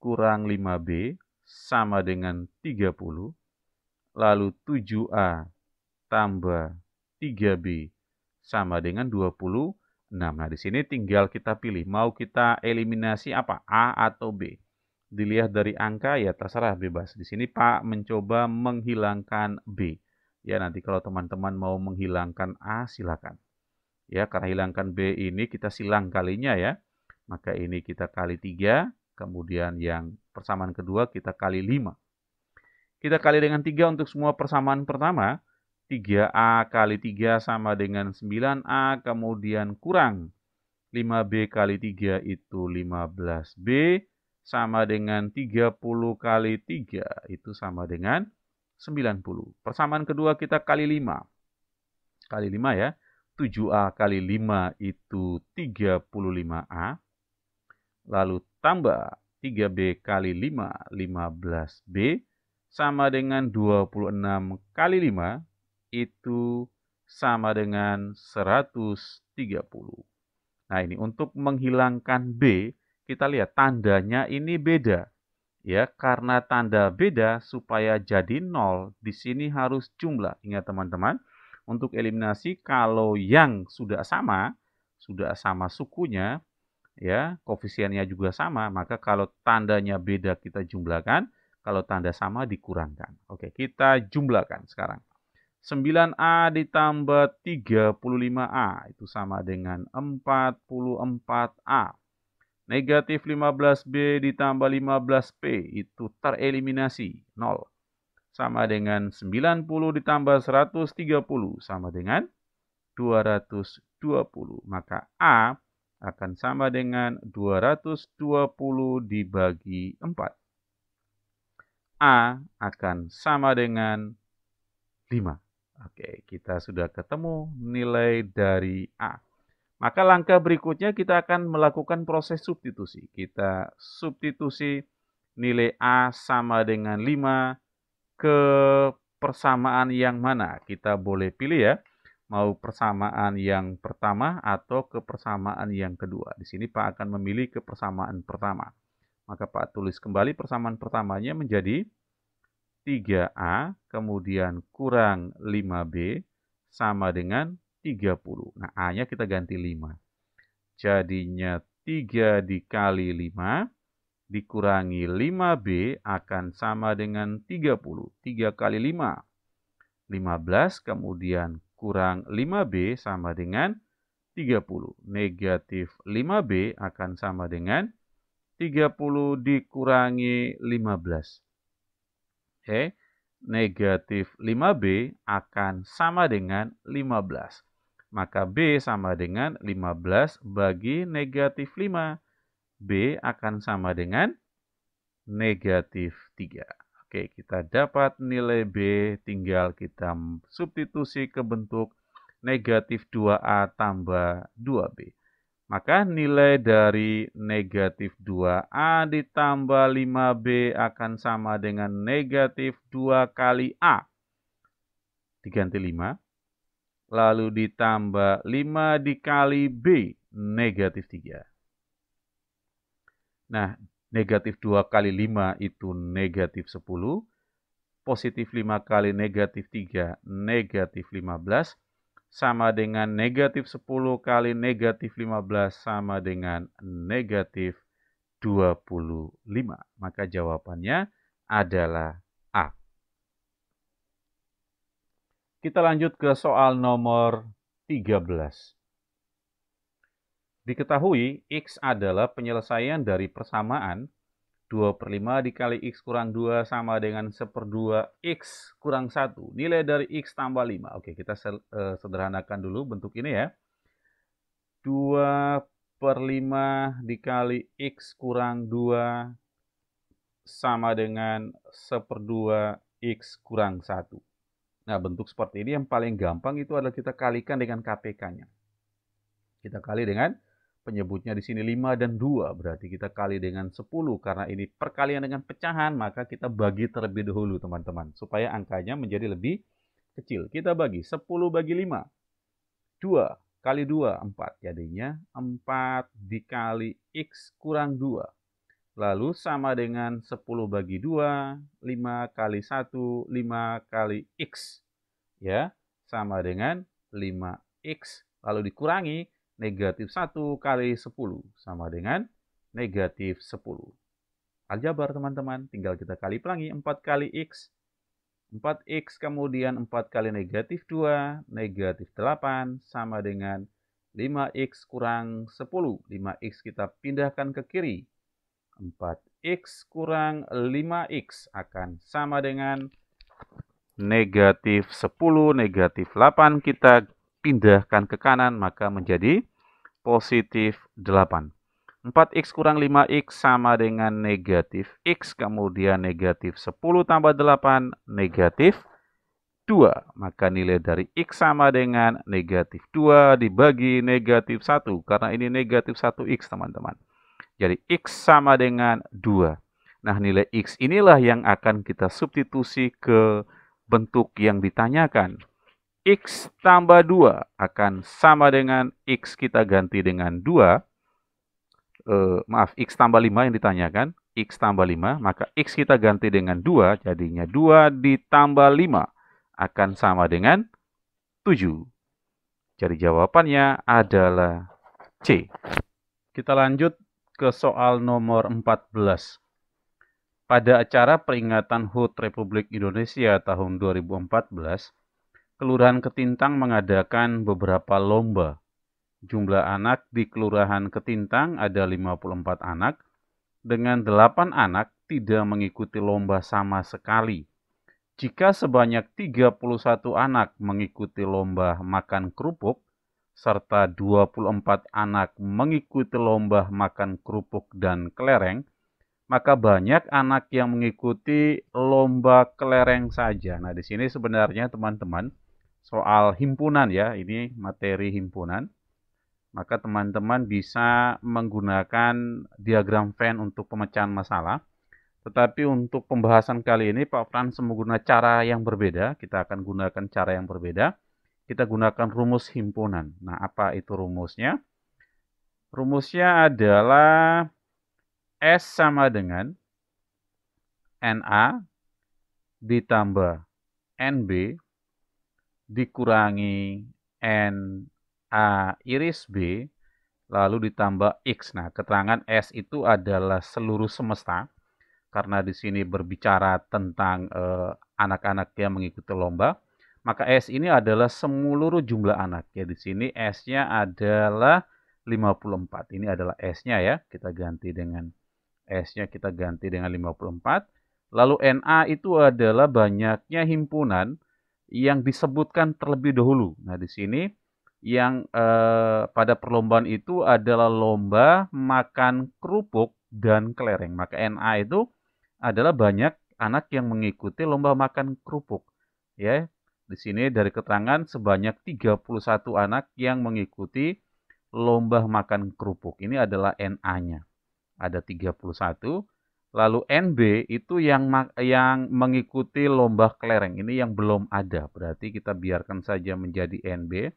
kurang 5B sama dengan 30. Lalu 7A tambah 3B sama dengan 26. Nah, di sini tinggal kita pilih. Mau kita eliminasi apa? A atau B? Dilihat dari angka ya terserah bebas. Di sini Pak mencoba menghilangkan B. Ya nanti kalau teman-teman mau menghilangkan A silakan. Ya karena hilangkan B ini kita silang kalinya ya. Maka ini kita kali 3. Kemudian yang persamaan kedua kita kali 5. Kita kali dengan 3 untuk semua persamaan pertama. 3A kali 3 sama dengan 9A. Kemudian kurang 5B kali 3 itu 15B. Sama dengan 30 kali 3 itu sama dengan 90. Persamaan kedua kita kali 5. Kali 5 ya. 7A kali 5 itu 35A. Lalu tambah 3B kali 5, 15B. Sama dengan 26 kali 5 itu sama dengan 130. Nah ini untuk menghilangkan B, kita lihat tandanya ini beda. Ya, karena tanda beda supaya jadi 0, di sini harus jumlah. Ingat teman-teman, untuk eliminasi kalau yang sudah sama sukunya, ya, koefisiennya juga sama, maka kalau tandanya beda kita jumlahkan, kalau tanda sama dikurangkan. Oke, kita jumlahkan sekarang. 9A ditambah 35A itu sama dengan 44A. Negatif 15B ditambah 15P itu tereliminasi, 0. Sama dengan 90 ditambah 130 sama dengan 220. Maka A akan sama dengan 220 dibagi 4. A akan sama dengan 5. Oke, kita sudah ketemu nilai dari A. Maka langkah berikutnya kita akan melakukan proses substitusi. Kita substitusi nilai A sama dengan 5 ke persamaan yang mana. Kita boleh pilih ya, mau persamaan yang pertama atau ke persamaan yang kedua. Di sini Pak akan memilih ke persamaan pertama. Maka Pak tulis kembali persamaan pertamanya menjadi 3A kemudian kurang 5B sama dengan 30. Nah, A-nya kita ganti 5. Jadinya 3 dikali 5 dikurangi 5B akan sama dengan 30. 3 kali 5, 15. Kemudian kurang 5B sama dengan 30. Negatif 5B akan sama dengan 30 dikurangi 15. Oke, negatif 5B akan sama dengan 15. Maka B sama dengan 15 bagi negatif 5. B akan sama dengan negatif 3. Oke, kita dapat nilai B, tinggal kita substitusi ke bentuk negatif 2A tambah 2B. Maka nilai dari negatif 2A ditambah 5B akan sama dengan negatif 2 kali A. Diganti 5. Lalu ditambah 5 dikali B, negatif 3. Nah, negatif 2 kali 5 itu negatif 10. Positif 5 kali negatif 3, negatif 15. Sama dengan negatif 10 kali negatif 15 sama dengan negatif 25. Maka jawabannya adalah A. Kita lanjut ke soal nomor 13. Diketahui X adalah penyelesaian dari persamaan 2/5 dikali X kurang 2 sama dengan 1/2 X kurang 1. Nilai dari X tambah 5. Oke, kita sederhanakan dulu bentuk ini ya. 2/5 dikali X kurang 2 sama dengan 1/2 X kurang 1. Nah, bentuk seperti ini yang paling gampang itu adalah kita kalikan dengan KPK-nya. Kita kali dengan penyebutnya di sini 5 dan 2, berarti kita kali dengan 10. Karena ini perkalian dengan pecahan, maka kita bagi terlebih dahulu teman-teman. Supaya angkanya menjadi lebih kecil. Kita bagi 10 bagi 5. 2 kali 2, 4. Jadinya 4 dikali X kurang 2. Lalu sama dengan 10 bagi 2, 5 kali 1, 5 kali X. Ya, sama dengan 5X. Lalu dikurangi negatif 1 kali 10 sama dengan negatif 10. Aljabar teman-teman, tinggal kita kali pelangi 4 kali X. 4X kemudian 4 kali negatif 2, negatif 8 sama dengan 5X kurang 10. 5X kita pindahkan ke kiri. 4X kurang 5X akan sama dengan negatif 10, negatif 8 kita pindahkan ke kanan, maka menjadi positif 8. 4X kurang 5X sama dengan negatif X, kemudian negatif 10 tambah 8, negatif 2. Maka nilai dari X sama dengan negatif 2 dibagi negatif 1, karena ini negatif 1X teman-teman. Jadi X sama dengan 2. Nah, nilai X inilah yang akan kita substitusi ke bentuk yang ditanyakan. X tambah 2 akan sama dengan X kita ganti dengan 2. X tambah 5 yang ditanyakan. X tambah 5, maka X kita ganti dengan 2. Jadinya 2 ditambah 5 akan sama dengan 7. Jadi jawabannya adalah C. Kita lanjut ke soal nomor 14. Pada acara peringatan HUT Republik Indonesia tahun 2014, Kelurahan Ketintang mengadakan beberapa lomba. Jumlah anak di Kelurahan Ketintang ada 54 anak, dengan 8 anak tidak mengikuti lomba sama sekali. Jika sebanyak 31 anak mengikuti lomba makan kerupuk, serta 24 anak mengikuti lomba makan kerupuk dan kelereng, maka banyak anak yang mengikuti lomba kelereng saja. Nah, di sini sebenarnya teman-teman, soal himpunan ya, ini materi himpunan. Maka teman-teman bisa menggunakan diagram Venn untuk pemecahan masalah. Tetapi untuk pembahasan kali ini Pak Frans menggunakan cara yang berbeda. Kita akan gunakan cara yang berbeda. Kita gunakan rumus himpunan. Nah, apa itu rumusnya? Rumusnya adalah S sama dengan NA ditambah NB dikurangi NA iris B lalu ditambah X. Nah, keterangan S itu adalah seluruh semesta karena di sini berbicara tentang anak-anak yang mengikuti lomba. Maka S ini adalah seluruh jumlah anak. Ya, di sini S-nya adalah 54. Ini adalah S-nya ya. Kita ganti dengan S-nya kita ganti dengan 54. Lalu NA itu adalah banyaknya himpunan yang disebutkan terlebih dahulu. Nah, di sini yang pada perlombaan itu adalah lomba makan kerupuk dan kelereng. Maka NA itu adalah banyak anak yang mengikuti lomba makan kerupuk. Ya, di sini dari keterangan sebanyak 31 anak yang mengikuti lomba makan kerupuk. Ini adalah NA-nya. Ada 31. Lalu NB itu yang mengikuti lomba kelereng. Ini yang belum ada. Berarti kita biarkan saja menjadi NB.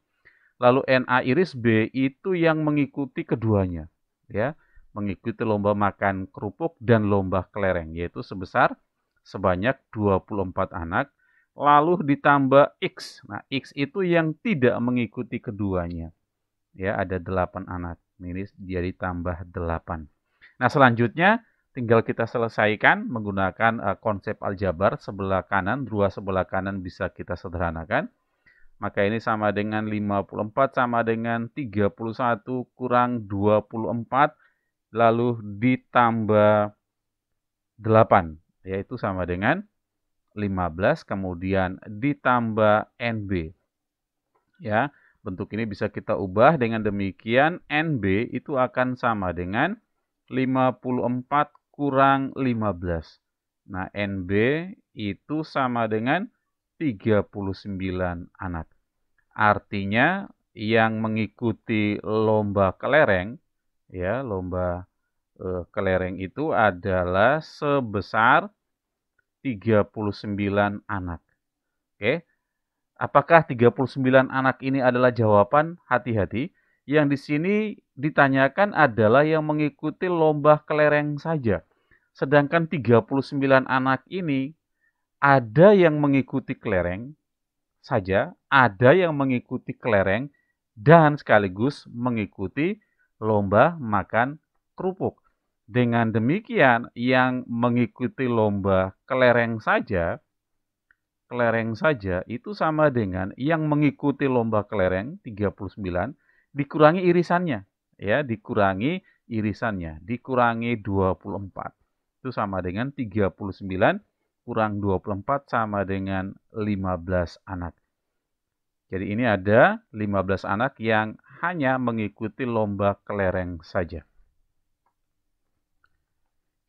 Lalu NA iris B itu yang mengikuti keduanya. Ya, mengikuti lomba makan kerupuk dan lomba kelereng. Yaitu sebanyak 24 anak. Lalu ditambah X. Nah, X itu yang tidak mengikuti keduanya. Ya, ada 8 anak. Ini jadi tambah 8. Nah, selanjutnya tinggal kita selesaikan menggunakan konsep aljabar. Sebelah kanan, dua sebelah kanan bisa kita sederhanakan. Maka ini sama dengan 54 sama dengan 31 kurang 24 lalu ditambah 8. Yaitu sama dengan 15 kemudian ditambah NB. Ya, bentuk ini bisa kita ubah dengan demikian NB itu akan sama dengan 54 kurang 15. Nah, NB itu sama dengan 39 anak. Artinya yang mengikuti lomba kelereng, ya, lomba kelereng itu adalah sebesar 39 anak. Oke. Apakah 39 anak ini adalah jawaban? Hati-hati. Yang di sini ditanyakan adalah yang mengikuti lomba kelereng saja. Sedangkan 39 anak ini ada yang mengikuti kelereng saja, ada yang mengikuti kelereng dan sekaligus mengikuti lomba makan kerupuk. Dengan demikian, yang mengikuti lomba kelereng saja itu sama dengan yang mengikuti lomba kelereng 39 dikurangi irisannya, ya, dikurangi 24. Itu sama dengan 39 kurang 24 sama dengan 15 anak. Jadi ini ada 15 anak yang hanya mengikuti lomba kelereng saja.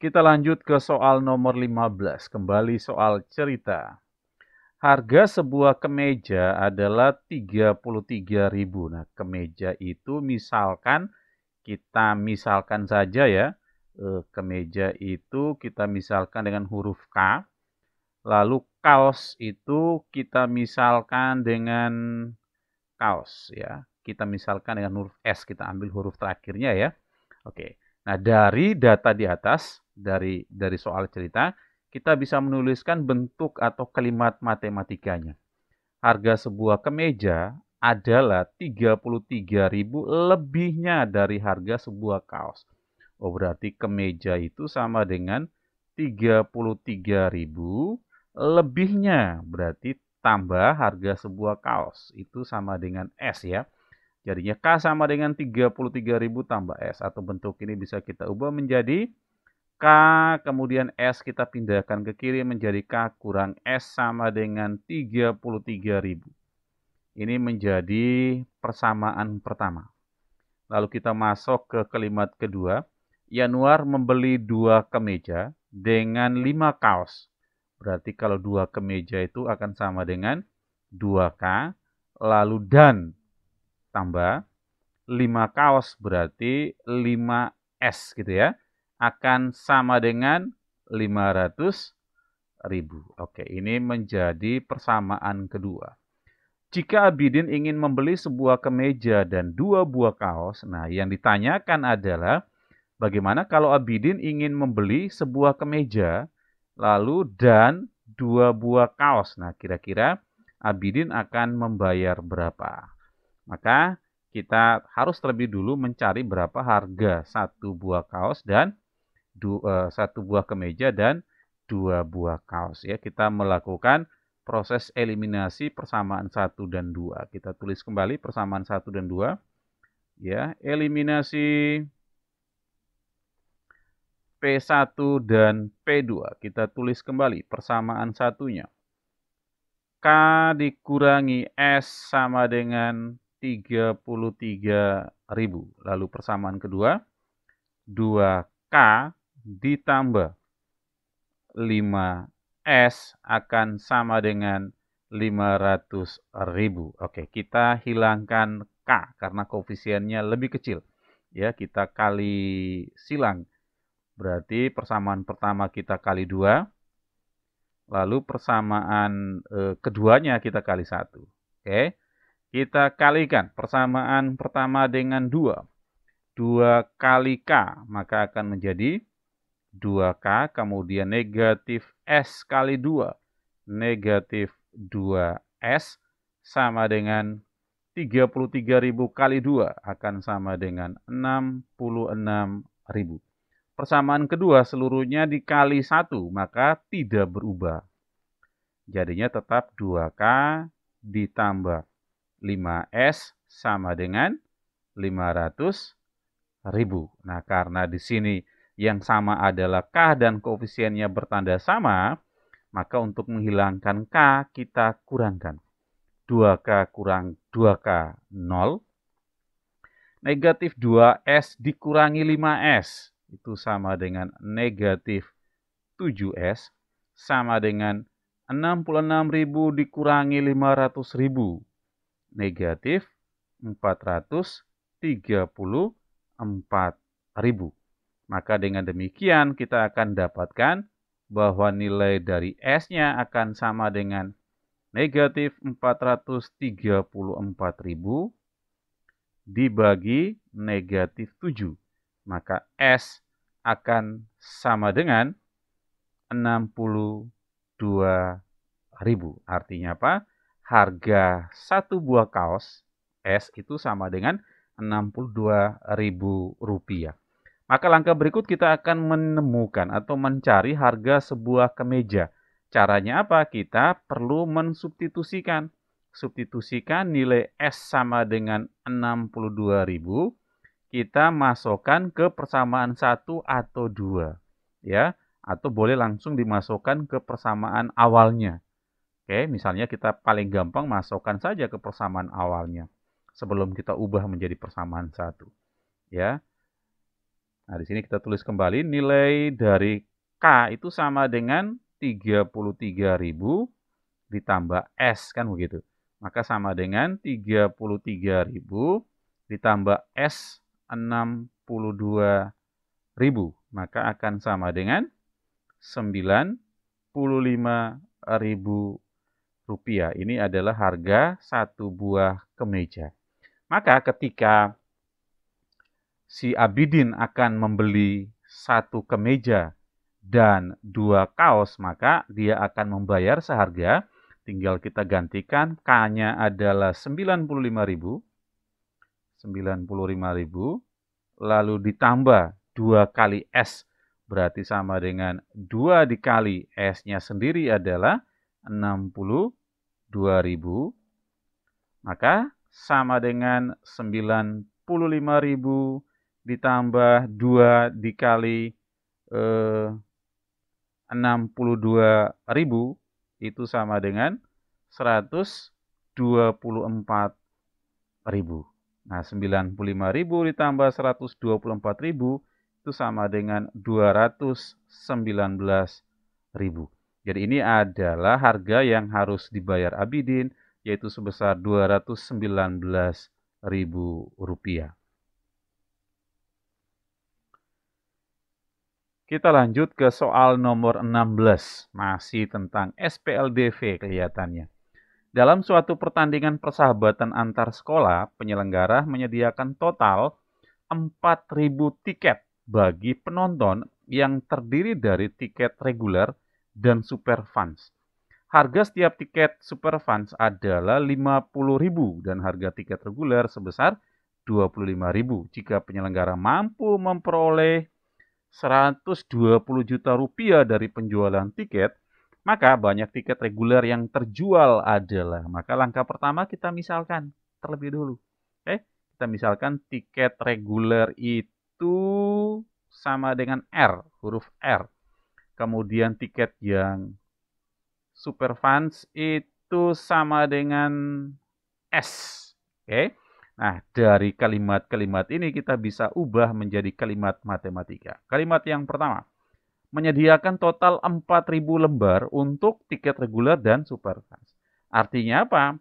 Kita lanjut ke soal nomor 15, kembali soal cerita. Harga sebuah kemeja adalah 33.000. Nah, kemeja itu kita misalkan saja ya. Kemeja itu kita misalkan dengan huruf K. Lalu kaos itu kita misalkan dengan kaos ya. Kita misalkan dengan huruf S, kita ambil huruf terakhirnya ya. Oke. Nah, dari data di atas dari soal cerita kita bisa menuliskan bentuk atau kalimat matematikanya. Harga sebuah kemeja adalah 33.000 lebihnya dari harga sebuah kaos. Oh, berarti kemeja itu sama dengan 33.000 lebihnya. Berarti tambah harga sebuah kaos. Itu sama dengan S ya. Jadinya K sama dengan 33.000 tambah S. Atau bentuk ini bisa kita ubah menjadi K, kemudian S kita pindahkan ke kiri menjadi K kurang S sama dengan 33.000. Ini menjadi persamaan pertama. Lalu kita masuk ke kalimat kedua. Yanuar membeli 2 kemeja dengan 5 kaos. Berarti kalau 2 kemeja itu akan sama dengan 2K, lalu dan tambah 5 kaos berarti 5S gitu ya. Akan sama dengan 500.000. Oke, ini menjadi persamaan kedua. Jika Abidin ingin membeli sebuah kemeja dan 2 buah kaos, nah yang ditanyakan adalah bagaimana kalau Abidin ingin membeli sebuah kemeja, lalu dan 2 buah kaos. Nah, kira-kira Abidin akan membayar berapa? Maka kita harus terlebih dulu mencari berapa harga 1 buah kaos dan 1 buah kemeja dan 2 buah kaos ya. Kita melakukan proses eliminasi persamaan 1 dan 2. Kita tulis kembali persamaan 1 dan 2. Ya, eliminasi P1 dan P2. Kita tulis kembali persamaan satunya. K dikurangi S sama dengan 33.000. Lalu persamaan kedua, 2K ditambah 5S akan sama dengan 500.000. Oke, kita hilangkan K karena koefisiennya lebih kecil. Ya, kita kali silang. Berarti persamaan pertama kita kali 2. Lalu persamaan keduanya kita kali 1. Oke, kita kalikan persamaan pertama dengan 2. 2 kali K, maka akan menjadi 2K, kemudian negatif S kali 2. Negatif 2S sama dengan 33.000 kali 2 akan sama dengan 66.000. Persamaan kedua seluruhnya dikali 1, maka tidak berubah. Jadinya tetap 2K ditambah 5S sama dengan 500.000. Nah, karena di sini yang sama adalah K dan koefisiennya bertanda sama, maka untuk menghilangkan K kita kurangkan. 2K kurang 2K 0. Negatif 2S dikurangi 5S. Itu sama dengan negatif 7S. Sama dengan 66.000 dikurangi 500.000. Negatif 434.000. Maka dengan demikian kita akan dapatkan bahwa nilai dari S-nya akan sama dengan negatif 434.000 dibagi negatif 7. Maka S akan sama dengan 62.000. Artinya apa? Harga 1 buah kaos S itu sama dengan Rp62.000. Maka langkah berikut kita akan menemukan atau mencari harga sebuah kemeja. Caranya apa? Kita perlu mensubstitusikan. Substitusikan nilai S sama dengan 62.000. Kita masukkan ke persamaan 1 atau 2. Ya, atau boleh langsung dimasukkan ke persamaan awalnya. Oke, misalnya kita paling gampang masukkan saja ke persamaan awalnya. Sebelum kita ubah menjadi persamaan 1. Ya. Nah, di sini kita tulis kembali nilai dari K itu sama dengan 33.000 ditambah S, kan begitu. Maka sama dengan 33.000 ditambah S 62.000. Maka akan sama dengan 95.000 rupiah. Ini adalah harga 1 buah kemeja. Maka ketika si Abidin akan membeli 1 kemeja dan 2 kaos, maka dia akan membayar seharga, tinggal kita gantikan, K-nya adalah 95.000, lalu ditambah 2 kali S, berarti sama dengan 2 dikali S-nya sendiri adalah 62.000. 2.000, maka sama dengan 95.000 ditambah 2 dikali 62.000 itu sama dengan 124.000. Nah, 95.000 ditambah 124.000 itu sama dengan 219.000. Jadi ini adalah harga yang harus dibayar Abidin, yaitu sebesar Rp219.000. Kita lanjut ke soal nomor 16, masih tentang SPLDV kelihatannya. Dalam suatu pertandingan persahabatan antar sekolah, penyelenggara menyediakan total 4.000 tiket bagi penonton yang terdiri dari tiket reguler dan super fans. Harga setiap tiket super fans adalah 50.000 dan harga tiket reguler sebesar 25.000. Jika penyelenggara mampu memperoleh 120 juta rupiah dari penjualan tiket, maka banyak tiket reguler yang terjual adalah. Maka langkah pertama kita misalkan terlebih dulu. Kita misalkan tiket reguler itu sama dengan R, huruf R. Kemudian tiket yang super fans itu sama dengan S. Nah, dari kalimat-kalimat ini kita bisa ubah menjadi kalimat matematika. Kalimat yang pertama, menyediakan total 4.000 lembar untuk tiket reguler dan super fans. Artinya apa?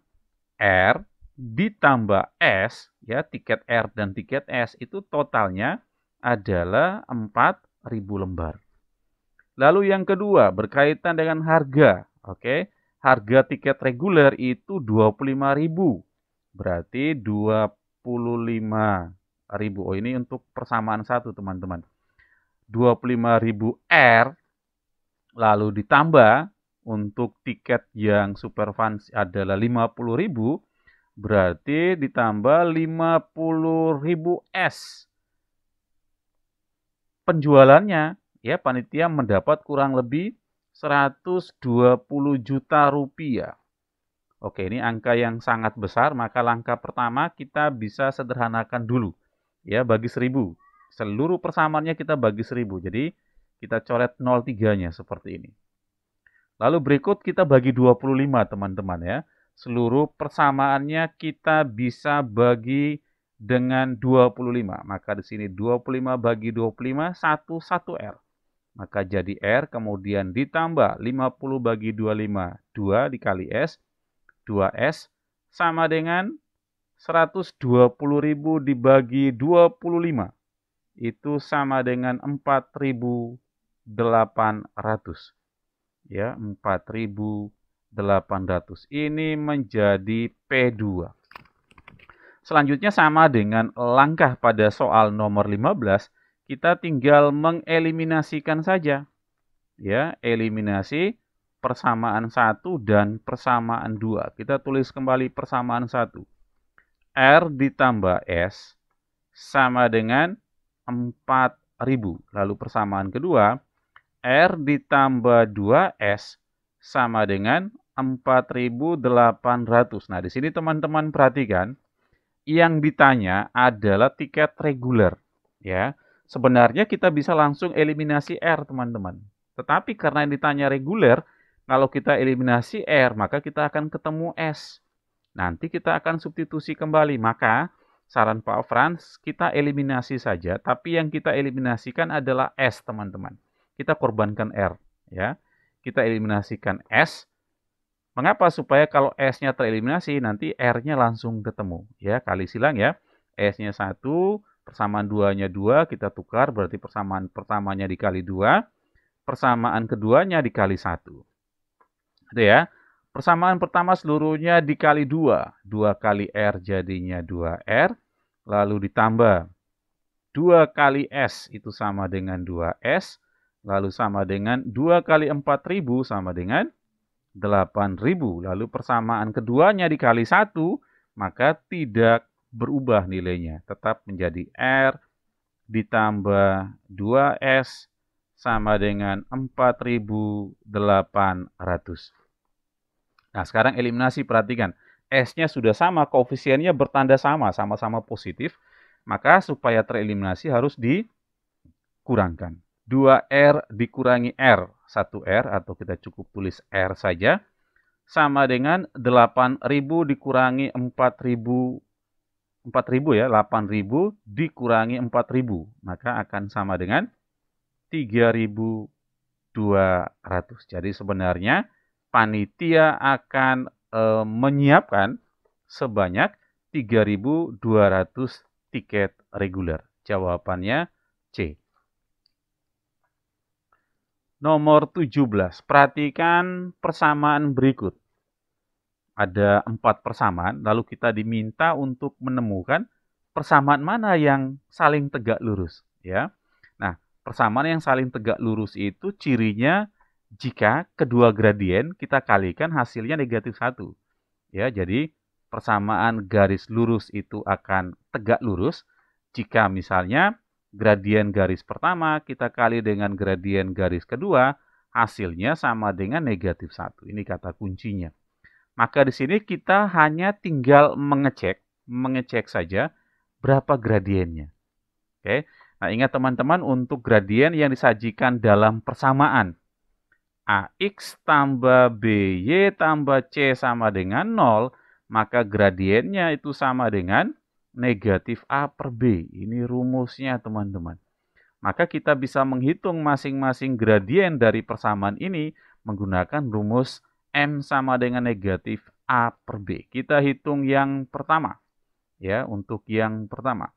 R ditambah S, ya, tiket R dan tiket S itu totalnya adalah 4.000 lembar. Lalu yang kedua, berkaitan dengan harga. Harga tiket reguler itu 25.000. Berarti 25.000. Oh, ini untuk persamaan satu, teman-teman. 25.000 R, lalu ditambah untuk tiket yang super fans adalah 50.000, berarti ditambah 50.000 S. Penjualannya, ya, panitia mendapat kurang lebih 120 juta rupiah. Oke, ini angka yang sangat besar, maka langkah pertama kita bisa sederhanakan dulu. Ya, bagi 1.000. Seluruh persamaannya kita bagi 1.000. Jadi, kita coret 0,3-nya seperti ini. Lalu berikut kita bagi 25, teman-teman, ya. Seluruh persamaannya kita bisa bagi dengan 25. Maka di sini 25 bagi 25, 1 R. Maka jadi R, kemudian ditambah 50 bagi 25, 2 dikali S, 2S, sama dengan 120.000 dibagi 25. Itu sama dengan 4.800. Ya, 4.800. Ini menjadi P2. Selanjutnya sama dengan langkah pada soal nomor 15, kita tinggal mengeliminasikan saja. Ya, eliminasi persamaan 1 dan persamaan 2. Kita tulis kembali persamaan 1. R ditambah S sama dengan 4.000. Lalu persamaan kedua, R ditambah 2S sama dengan 4.800. Nah, di sini teman-teman perhatikan, yang ditanya adalah tiket reguler. Ya, sebenarnya kita bisa langsung eliminasi R, teman-teman. Tetapi karena yang ditanya reguler, kalau kita eliminasi R, maka kita akan ketemu S. Nanti kita akan substitusi kembali. Maka saran Pak Frans, kita eliminasi saja, tapi yang kita eliminasikan adalah S, teman-teman. Kita korbankan R, ya. Kita eliminasikan S. Mengapa? Supaya kalau S-nya tereliminasi, nanti R-nya langsung ketemu. Ya, kali silang ya. S-nya 1, persamaan 2-nya 2, kita tukar, berarti persamaan pertamanya dikali 2, persamaan keduanya dikali 1. Itu ya. Persamaan pertama seluruhnya dikali 2. 2 kali R jadinya 2R. Lalu ditambah 2 kali S itu sama dengan 2S. Lalu sama dengan 2 kali 4.000 sama dengan 8.000. Lalu persamaan keduanya dikali 1, maka tidak berubah nilainya. Tetap menjadi R ditambah 2S sama dengan 4.800. Nah, sekarang eliminasi, perhatikan. S-nya sudah sama, koefisiennya bertanda sama, sama-sama positif. Maka supaya tereliminasi harus dikurangkan. 2R dikurangi R, 1R atau kita cukup tulis R saja, sama dengan 8.000 dikurangi 4.000, 4.000 ya, 8.000 dikurangi 4.000, maka akan sama dengan 3.200. Jadi sebenarnya panitia akan menyiapkan sebanyak 3.200 tiket reguler. Jawabannya C. Nomor 17. Perhatikan persamaan berikut. Ada 4 persamaan, lalu kita diminta untuk menemukan persamaan mana yang saling tegak lurus. Ya. Nah, persamaan yang saling tegak lurus itu cirinya jika kedua gradien kita kalikan hasilnya negatif 1. Ya, jadi persamaan garis lurus itu akan tegak lurus jika misalnya gradien garis pertama kita kali dengan gradien garis kedua, hasilnya sama dengan negatif 1. Ini kata kuncinya. Maka di sini kita hanya tinggal mengecek saja berapa gradiennya. Oke. Nah, ingat teman-teman, untuk gradien yang disajikan dalam persamaan AX tambah BY tambah C sama dengan 0, maka gradiennya itu sama dengan negatif A per B. Ini rumusnya, teman-teman. Maka kita bisa menghitung masing-masing gradien dari persamaan ini menggunakan rumus M sama dengan negatif A per B. Kita hitung yang pertama. Ya, untuk yang pertama.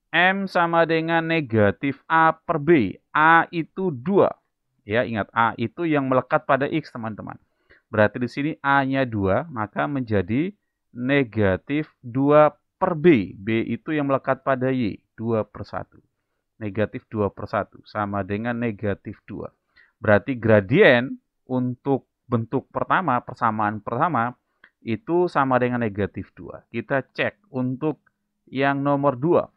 M sama dengan negatif A per B. A itu 2. Ya, ingat A itu yang melekat pada X, teman-teman. Berarti di sini A-nya 2, maka menjadi negatif 2 per B. B itu yang melekat pada Y, 2 per 1. Negatif 2 per 1 sama dengan negatif 2. Berarti gradien untuk bentuk pertama, persamaan pertama, itu sama dengan negatif 2. Kita cek untuk yang nomor 2.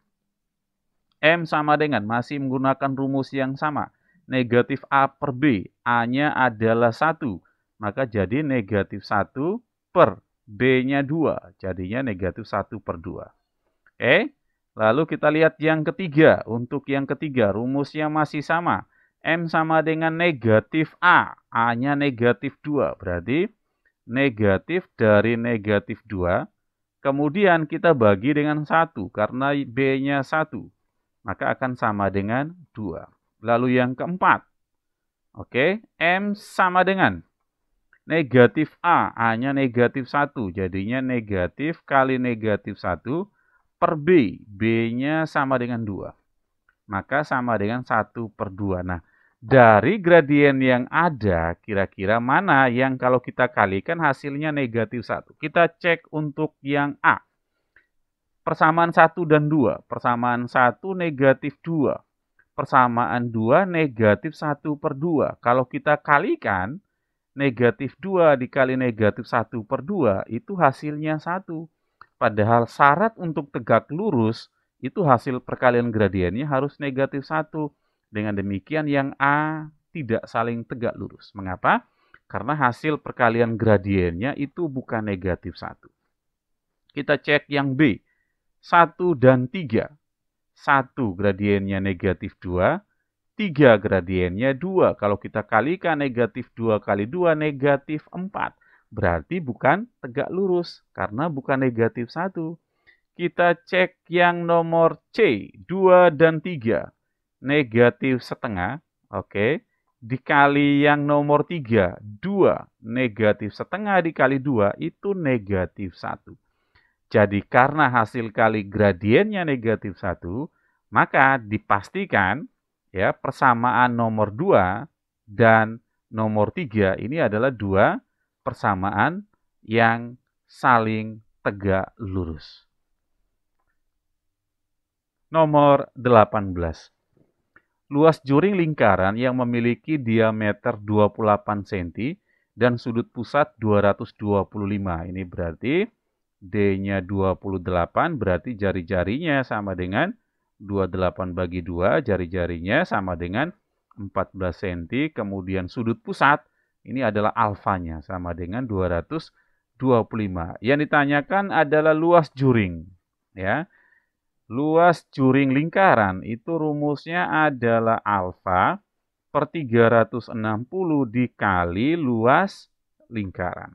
M sama dengan, masih menggunakan rumus yang sama, negatif A per B. A-nya adalah 1. Maka jadi negatif 1 per B-nya 2. Jadinya negatif 1 per 2. Oke. Lalu kita lihat yang ketiga. Untuk yang ketiga, rumusnya masih sama. M sama dengan negatif A. A-nya negatif 2. Berarti negatif dari negatif 2. Kemudian kita bagi dengan 1. Karena B-nya 1. Maka akan sama dengan 2. Lalu yang keempat. Oke. M sama dengan negatif A. A-nya negatif 1. Jadinya negatif kali negatif 1 per B. B-nya sama dengan 2. Maka sama dengan 1 per 2. Nah, dari gradien yang ada, kira-kira mana yang kalau kita kalikan hasilnya negatif 1? Kita cek untuk yang A. Persamaan 1 dan 2. Persamaan 1 negatif 2. Persamaan 2 negatif 1 per 2. Kalau kita kalikan, negatif 2 dikali negatif 1 per 2, itu hasilnya 1. Padahal syarat untuk tegak lurus itu hasil perkalian gradiennya harus negatif 1. Dengan demikian yang A tidak saling tegak lurus. Mengapa? Karena hasil perkalian gradiennya itu bukan negatif 1. Kita cek yang B. 1 dan 3. 1 gradiennya negatif 2. 3 gradiennya 2. Kalau kita kalikan negatif 2 kali 2 negatif 4. Berarti bukan tegak lurus karena bukan negatif 1. Kita cek yang nomor C, 2 dan 3. Negatif setengah, oke. Dikali yang nomor 3, 2. Negatif setengah dikali 2 itu negatif 1. Jadi karena hasil kali gradiennya negatif 1, maka dipastikan ya persamaan nomor 2 dan nomor 3 ini adalah 2 persamaan yang saling tegak lurus. Nomor 18. Luas juring lingkaran yang memiliki diameter 28 cm dan sudut pusat 225. Ini berarti D-nya 28, berarti jari-jarinya sama dengan 28 bagi 2, jari-jarinya sama dengan 14 cm. Kemudian sudut pusat, ini adalah alfanya, sama dengan 225. 25. Yang ditanyakan adalah luas juring. Ya. Luas juring lingkaran itu rumusnya adalah alfa per 360 dikali luas lingkaran.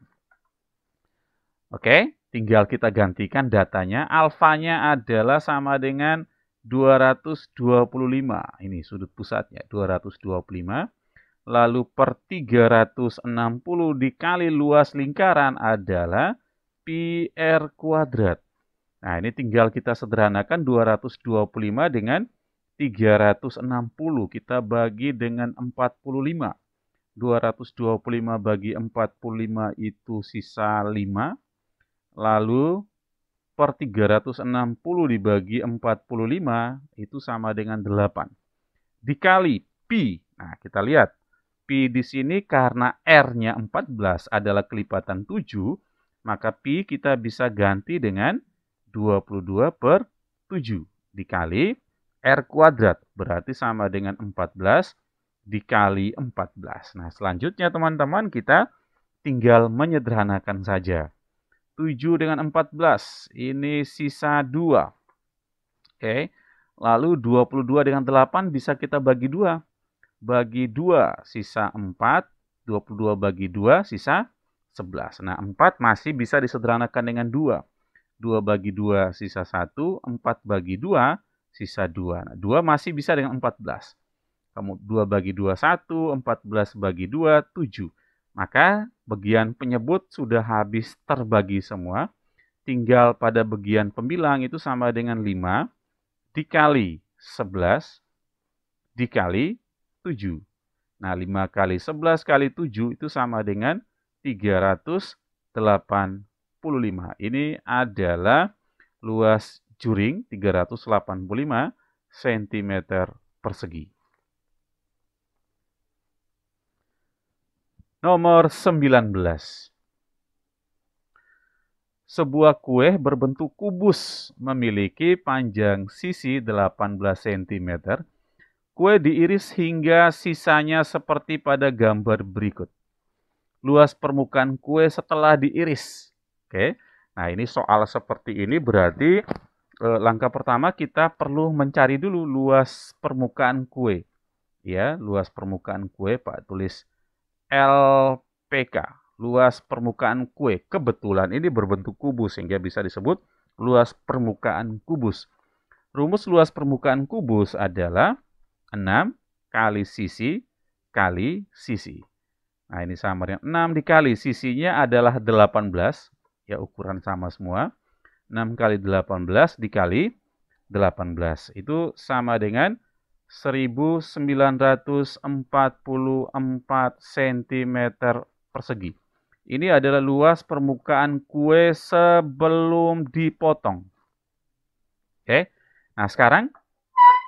Oke, tinggal kita gantikan datanya. Alfanya adalah sama dengan 225. Ini sudut pusatnya, 225. Lalu per 360 dikali luas lingkaran adalah pi r kuadrat. Nah, ini tinggal kita sederhanakan 225 dengan 360. Kita bagi dengan 45. 225 bagi 45 itu sisa 5. Lalu per 360 dibagi 45 itu sama dengan 8. Dikali pi. Nah, kita lihat. Pi di sini karena R-nya 14 adalah kelipatan 7, maka pi kita bisa ganti dengan 22 per 7 dikali R kuadrat. Berarti sama dengan 14 dikali 14. Nah, selanjutnya teman-teman kita tinggal menyederhanakan saja. 7 dengan 14, ini sisa 2. Oke, lalu 22 dengan 8 bisa kita bagi 2. Bagi 2, sisa 4. 22 bagi 2, sisa 11. Nah, 4 masih bisa disederhanakan dengan 2. 2 bagi 2 sisa 1, 4 bagi 2 sisa 2. Nah, 2 masih bisa dengan 14. Kamu 2 bagi 2, 1, 14 bagi 2, 7. Maka bagian penyebut sudah habis terbagi semua. Tinggal pada bagian pembilang itu sama dengan 5 dikali 11 dikali 7. Nah, 5 kali 11 kali 7 itu sama dengan 385. Ini adalah luas juring 385 cm persegi. Nomor 19. Sebuah kue berbentuk kubus memiliki panjang sisi 18 cm. Kue diiris hingga sisanya seperti pada gambar berikut. Luas permukaan kue setelah diiris. Oke. Nah, ini soal seperti ini berarti langkah pertama kita perlu mencari dulu luas permukaan kue. Ya, luas permukaan kue Pak tulis LPK. Luas permukaan kue. Kebetulan ini berbentuk kubus sehingga bisa disebut luas permukaan kubus. Rumus luas permukaan kubus adalah 6 kali sisi kali sisi. Nah, ini sama dengan 6 dikali sisinya adalah 18. Ya, ukuran sama semua. 6 kali 18 dikali 18. Itu sama dengan 1944 cm persegi. Ini adalah luas permukaan kue sebelum dipotong. Oke. Nah, sekarang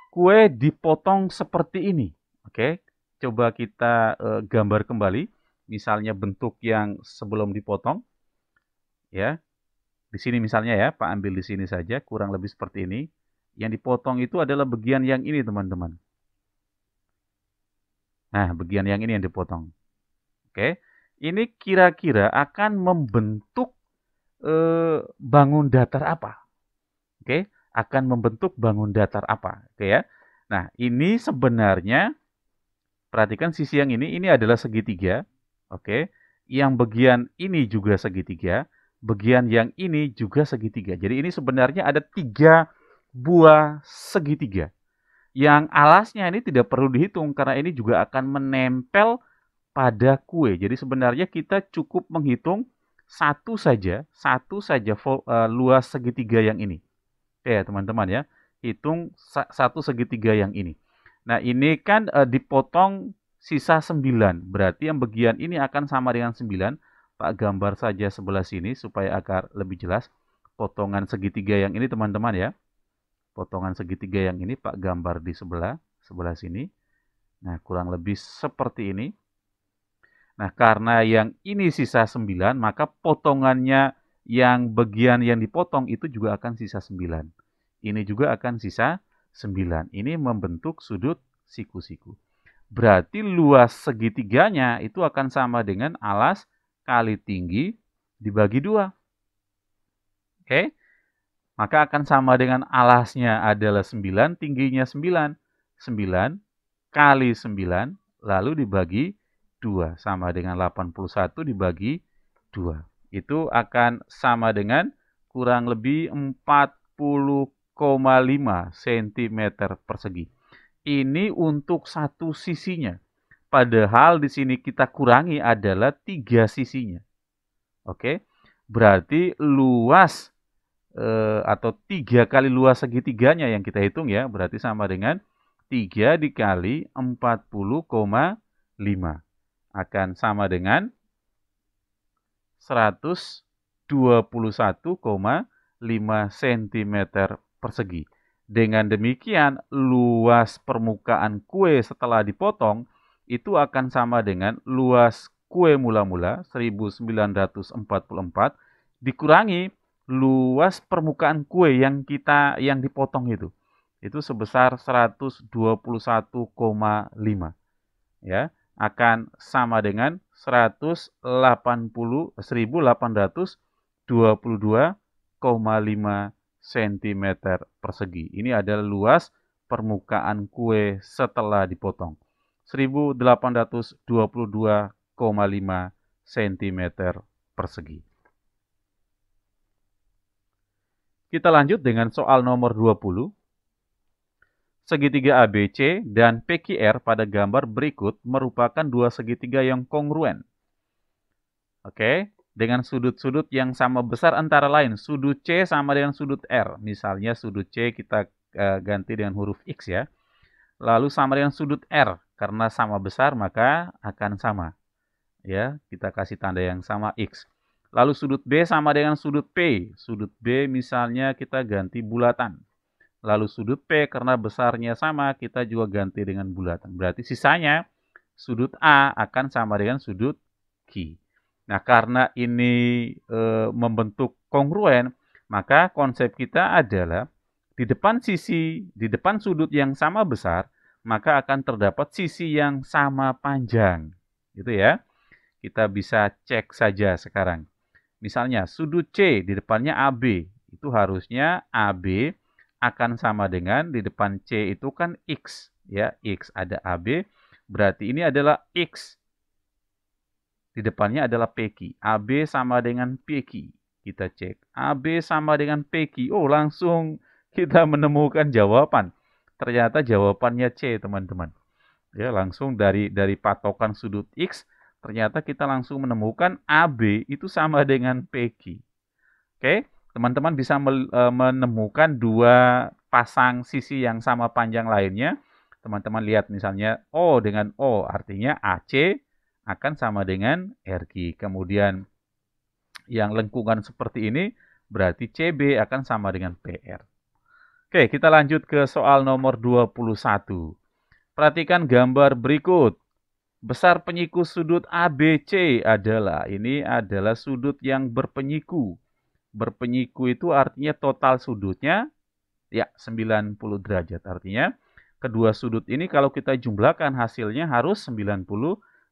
kue dipotong seperti ini. Oke. Coba kita gambar kembali. Misalnya bentuk yang sebelum dipotong. Ya. Di sini misalnya ya, Pak ambil di sini saja, kurang lebih seperti ini. Yang dipotong itu adalah bagian yang ini, teman-teman. Nah, bagian yang ini yang dipotong. Oke. Ini kira-kira akan membentuk bangun datar apa? Oke, akan membentuk bangun datar apa? Oke ya. Nah, ini sebenarnya perhatikan sisi yang ini adalah segitiga. Oke. Yang bagian ini juga segitiga, bagian yang ini juga segitiga. Jadi ini sebenarnya ada 3 buah segitiga. Yang alasnya ini tidak perlu dihitung karena ini juga akan menempel pada kue. Jadi sebenarnya kita cukup menghitung satu saja luas segitiga yang ini. Oke ya teman-teman ya, hitung satu segitiga yang ini. Nah ini kan dipotong sisa 9, berarti yang bagian ini akan sama dengan 9. Pak gambar saja sebelah sini supaya agar lebih jelas. Potongan segitiga yang ini teman-teman ya. Potongan segitiga yang ini Pak gambar di sebelah sini. Nah kurang lebih seperti ini. Nah, karena yang ini sisa 9, maka potongannya yang bagian yang dipotong itu juga akan sisa 9. Ini juga akan sisa 9. Ini membentuk sudut siku-siku. Berarti luas segitiganya itu akan sama dengan alas kali tinggi dibagi 2. Oke, maka akan sama dengan alasnya adalah 9, tingginya 9. 9 kali 9, lalu dibagi 2. Sama dengan 81 dibagi 2. Itu akan sama dengan kurang lebih 40,5 cm persegi. Ini untuk satu sisinya. Padahal di sini kita kurangi adalah 3 sisinya. Oke, berarti luas atau 3 kali luas segitiganya yang kita hitung ya, berarti sama dengan 3 dikali 40,5 akan sama dengan 121,5 cm persegi. Dengan demikian, luas permukaan kue setelah dipotong itu akan sama dengan luas kue mula-mula 1944 dikurangi luas permukaan kue yang dipotong itu sebesar 121,5 ya, akan sama dengan 1822,5 cm persegi. Ini adalah luas permukaan kue setelah dipotong. 1822,5 cm persegi. Kita lanjut dengan soal nomor 20. Segitiga ABC dan PQR pada gambar berikut merupakan dua segitiga yang kongruen. Oke, dengan sudut-sudut yang sama besar antara lain. Sudut C sama dengan sudut R. Misalnya sudut C kita ganti dengan huruf X ya. Lalu sama dengan sudut R. Karena sama besar maka akan sama. Ya, kita kasih tanda yang sama X. Lalu sudut B sama dengan sudut P. Sudut B misalnya kita ganti bulatan. Lalu sudut P karena besarnya sama, kita juga ganti dengan bulatan. Berarti sisanya sudut A akan sama dengan sudut Q. Nah, karena ini membentuk kongruen, maka konsep kita adalah di depan sudut yang sama besar, maka akan terdapat sisi yang sama panjang. Gitu ya. Kita bisa cek saja sekarang. Misalnya sudut C di depannya AB, itu harusnya AB akan sama dengan di depan C itu kan X ya, X ada AB, berarti ini adalah X. Di depannya adalah PQ. AB sama dengan PQ. Kita cek. AB sama dengan PQ. Oh, langsung kita menemukan jawaban. Ternyata jawabannya C, teman-teman. Ya, langsung dari patokan sudut X, ternyata kita langsung menemukan AB itu sama dengan PQ. Oke? Teman-teman bisa menemukan dua pasang sisi yang sama panjang lainnya. Teman-teman lihat misalnya O dengan O, artinya AC akan sama dengan RQ. Kemudian yang lengkungan seperti ini berarti CB akan sama dengan PR. Oke, kita lanjut ke soal nomor 21. Perhatikan gambar berikut. Besar penyiku sudut ABC adalah sudut yang berpenyiku. Berpenyiku itu artinya total sudutnya ya 90 derajat. Artinya kedua sudut ini kalau kita jumlahkan hasilnya harus 90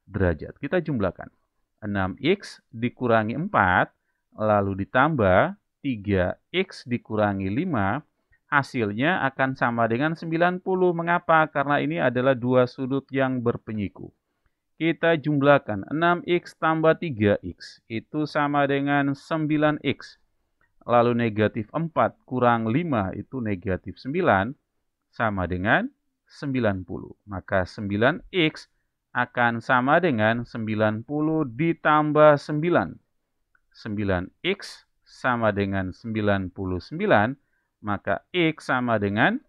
derajat. Kita jumlahkan. 6x dikurangi 4 lalu ditambah 3x dikurangi 5 hasilnya akan sama dengan 90. Mengapa? Karena ini adalah dua sudut yang berpenyiku. Kita jumlahkan 6x tambah 3x itu sama dengan 9x. Lalu negatif 4 kurang 5 itu negatif 9 sama dengan 90. Maka 9x akan sama dengan 90 ditambah 9. 9x sama dengan 99, maka x sama dengan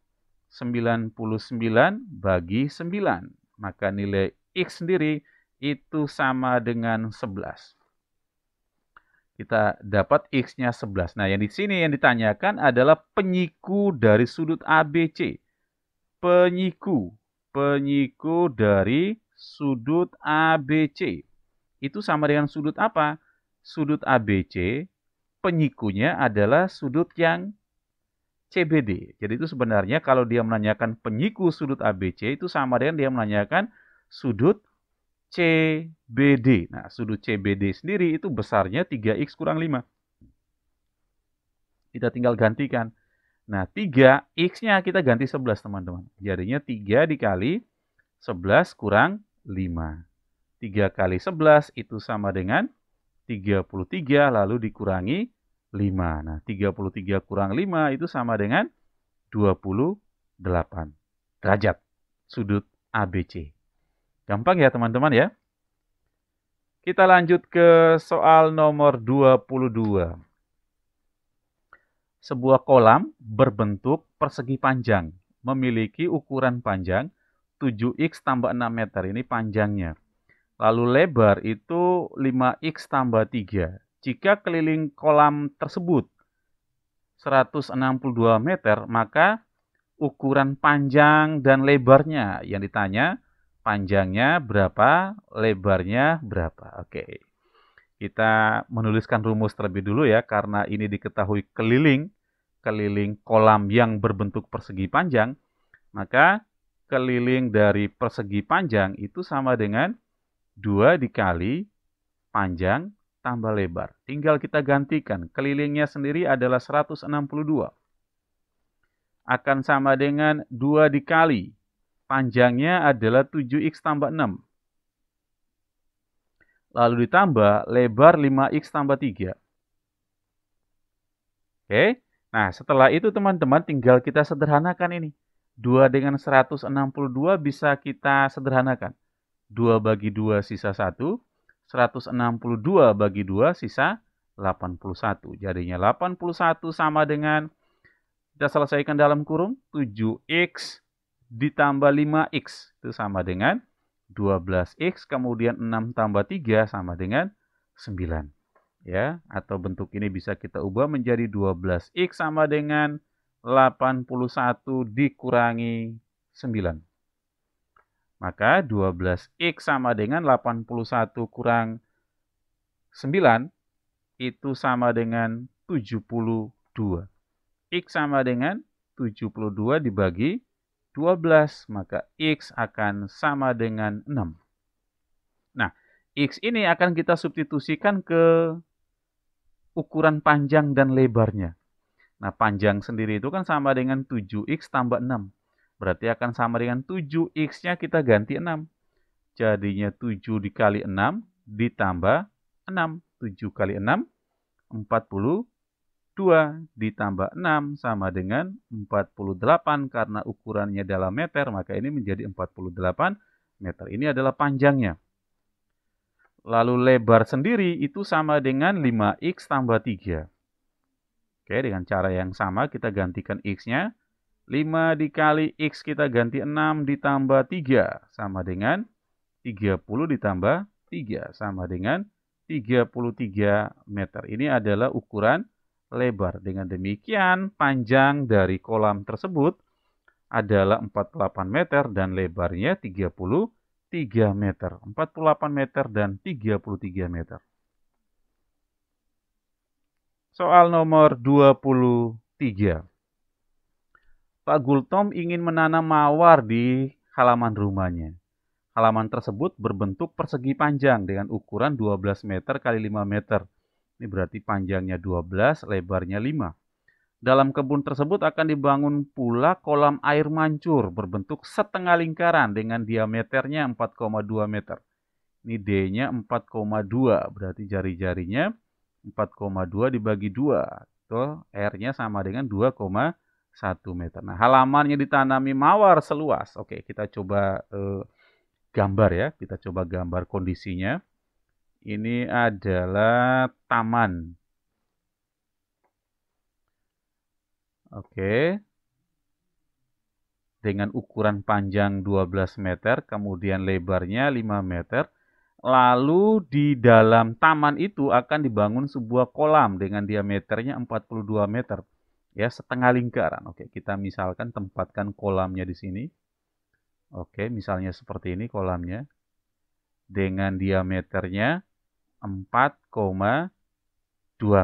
99 bagi 9. Maka nilai x sendiri itu sama dengan 11. Kita dapat X-nya 11. Nah, yang di sini yang ditanyakan adalah penyiku dari sudut ABC. Penyiku dari sudut ABC. Itu sama dengan sudut apa? Sudut ABC, penyikunya adalah sudut yang CBD. Jadi itu sebenarnya kalau dia menanyakan penyiku sudut ABC, itu sama dengan dia menanyakan sudut CBD. Nah, sudut CBD sendiri itu besarnya 3X kurang 5. Kita tinggal gantikan. Nah, 3X-nya kita ganti 11, teman-teman. Jadinya 3 dikali 11 kurang 5. 3 kali 11 itu sama dengan 33, lalu dikurangi 5. Nah, 33 kurang 5 itu sama dengan 28 derajat sudut ABC. Gampang ya, teman-teman ya. Kita lanjut ke soal nomor 22. Sebuah kolam berbentuk persegi panjang, memiliki ukuran panjang 7X tambah 6 meter, ini panjangnya. Lalu lebar itu 5X tambah 3. Jika keliling kolam tersebut 162 meter, maka ukuran panjang dan lebarnya yang ditanya, panjangnya berapa, lebarnya berapa. Oke. Kita menuliskan rumus terlebih dulu ya, karena ini diketahui keliling kolam yang berbentuk persegi panjang, maka keliling dari persegi panjang itu sama dengan 2 dikali panjang tambah lebar. Tinggal kita gantikan, kelilingnya sendiri adalah 162. Akan sama dengan 2 dikali, panjangnya adalah 7X tambah 6. Lalu ditambah lebar 5X tambah 3. Oke. Nah, setelah itu teman-teman tinggal kita sederhanakan ini. 2 dengan 162 bisa kita sederhanakan. 2 bagi 2 sisa 1. 162 bagi 2 sisa 81. Jadinya 81 sama dengan, kita selesaikan dalam kurung, 7X ditambah 5X. Itu sama dengan 12X, kemudian 6 tambah 3 sama dengan 9. Ya, atau bentuk ini bisa kita ubah menjadi 12X sama dengan 81 dikurangi 9. Maka 12X sama dengan 81 kurang 9 itu sama dengan 72. X sama dengan 72 dibagi 12, maka X akan sama dengan 6. Nah, X ini akan kita substitusikan ke ukuran panjang dan lebarnya. Nah, panjang sendiri itu kan sama dengan 7X tambah 6. Berarti akan sama dengan 7X-nya kita ganti 6. Jadinya 7 dikali 6 ditambah 6. 7 kali 6, 42 ditambah 6 sama dengan 48. Karena ukurannya dalam meter, maka ini menjadi 48 meter. Ini adalah panjangnya. Lalu lebar sendiri itu sama dengan 5X tambah 3. Oke, dengan cara yang sama kita gantikan X-nya. 5 dikali X kita ganti 6 ditambah 3. Sama dengan 30 ditambah 3. Sama dengan 33 meter. Ini adalah ukuran lebar. Dengan demikian, panjang dari kolam tersebut adalah 48 meter dan lebarnya 33 meter. 48 meter dan 33 meter. Soal nomor 23. Pak Gultom ingin menanam mawar di halaman rumahnya. Halaman tersebut berbentuk persegi panjang dengan ukuran 12 meter kali 5 meter. Ini berarti panjangnya 12, lebarnya 5. Dalam kebun tersebut akan dibangun pula kolam air mancur berbentuk setengah lingkaran dengan diameternya 4,2 meter. Ini D-nya 4,2, berarti jari-jarinya 4,2 dibagi 2. Tuh, R-nya sama dengan 2,1 meter. Nah, halamannya ditanami mawar seluas. Oke, kita coba gambar ya. Kita coba gambar kondisinya. Ini adalah taman. Oke. Dengan ukuran panjang 12 meter, kemudian lebarnya 5 meter. Lalu di dalam taman itu akan dibangun sebuah kolam dengan diameternya 42 meter. Ya, setengah lingkaran. Oke, kita misalkan tempatkan kolamnya di sini. Oke, misalnya seperti ini kolamnya. Dengan diameternya 4,2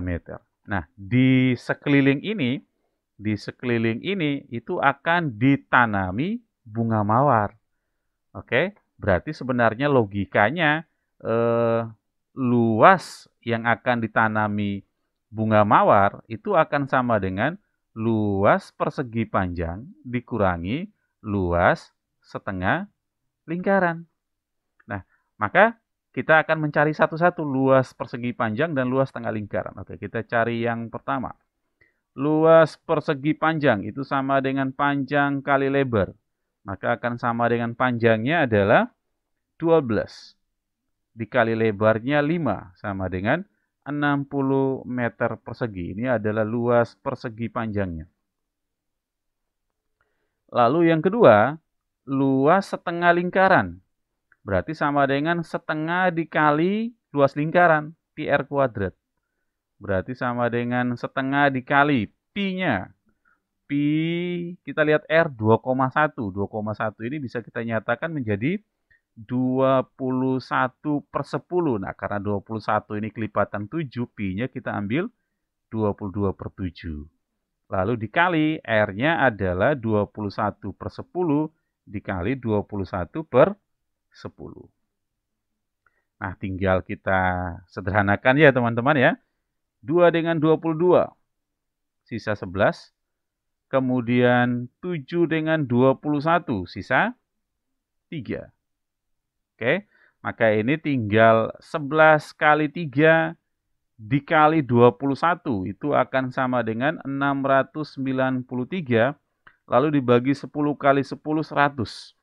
meter. Nah, di sekeliling ini itu akan ditanami bunga mawar. Oke, Berarti sebenarnya logikanya luas yang akan ditanami bunga mawar itu akan sama dengan luas persegi panjang dikurangi luas setengah lingkaran. Nah, maka kita akan mencari satu-satu luas persegi panjang dan luas setengah lingkaran. Oke, kita cari yang pertama. Luas persegi panjang itu sama dengan panjang kali lebar. Maka akan sama dengan panjangnya adalah 12. Dikali lebarnya 5 sama dengan 60 meter persegi. Ini adalah luas persegi panjangnya. Lalu yang kedua, luas setengah lingkaran. Berarti sama dengan setengah dikali luas lingkaran, pi r kuadrat. Berarti sama dengan setengah dikali pi-nya. Pi, kita lihat R 2,1. 2,1 ini bisa kita nyatakan menjadi 21/10. Nah, karena 21 ini kelipatan 7, pi-nya kita ambil 22/7. Lalu dikali, R-nya adalah 21/10 dikali 21/10. Nah, tinggal kita sederhanakan ya teman-teman ya. 2 dengan 22, sisa 11. Kemudian 7 dengan 21, sisa 3. Oke, maka ini tinggal 11 kali 3 dikali 21, itu akan sama dengan 693, lalu dibagi 10 kali 10, 100.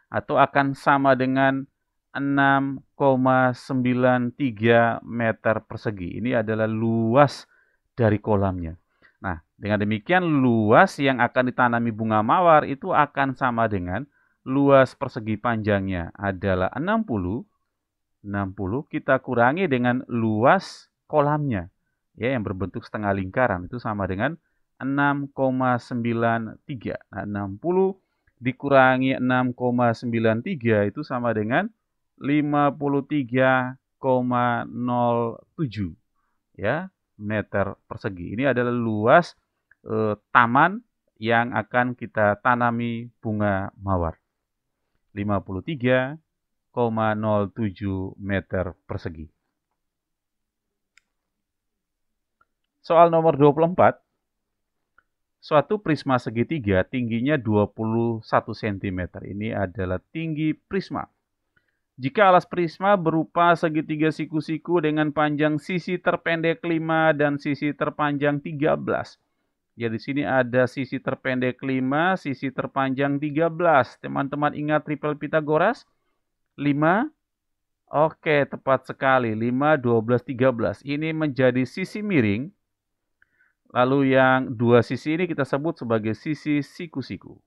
Atau akan sama dengan 6,93 meter persegi. Ini adalah luas dari kolamnya. Nah, dengan demikian luas yang akan ditanami bunga mawar itu akan sama dengan luas persegi panjangnya adalah 60 kita kurangi dengan luas kolamnya ya yang berbentuk setengah lingkaran itu sama dengan 6,93. Nah, 60 dikurangi 6,93 itu sama dengan 53,07 ya meter persegi. Ini adalah luas taman yang akan kita tanami bunga mawar. 53,07 meter persegi. Soal nomor 24. Suatu prisma segitiga tingginya 21 cm. Ini adalah tinggi prisma. Jika alas prisma berupa segitiga siku-siku dengan panjang sisi terpendek 5 dan sisi terpanjang 13. Ya, di sini ada sisi terpendek 5, sisi terpanjang 13. Teman-teman ingat triple Pythagoras? 5. Oke, tepat sekali. 5, 12, 13. Ini menjadi sisi miring. Lalu yang dua sisi ini kita sebut sebagai sisi siku-siku.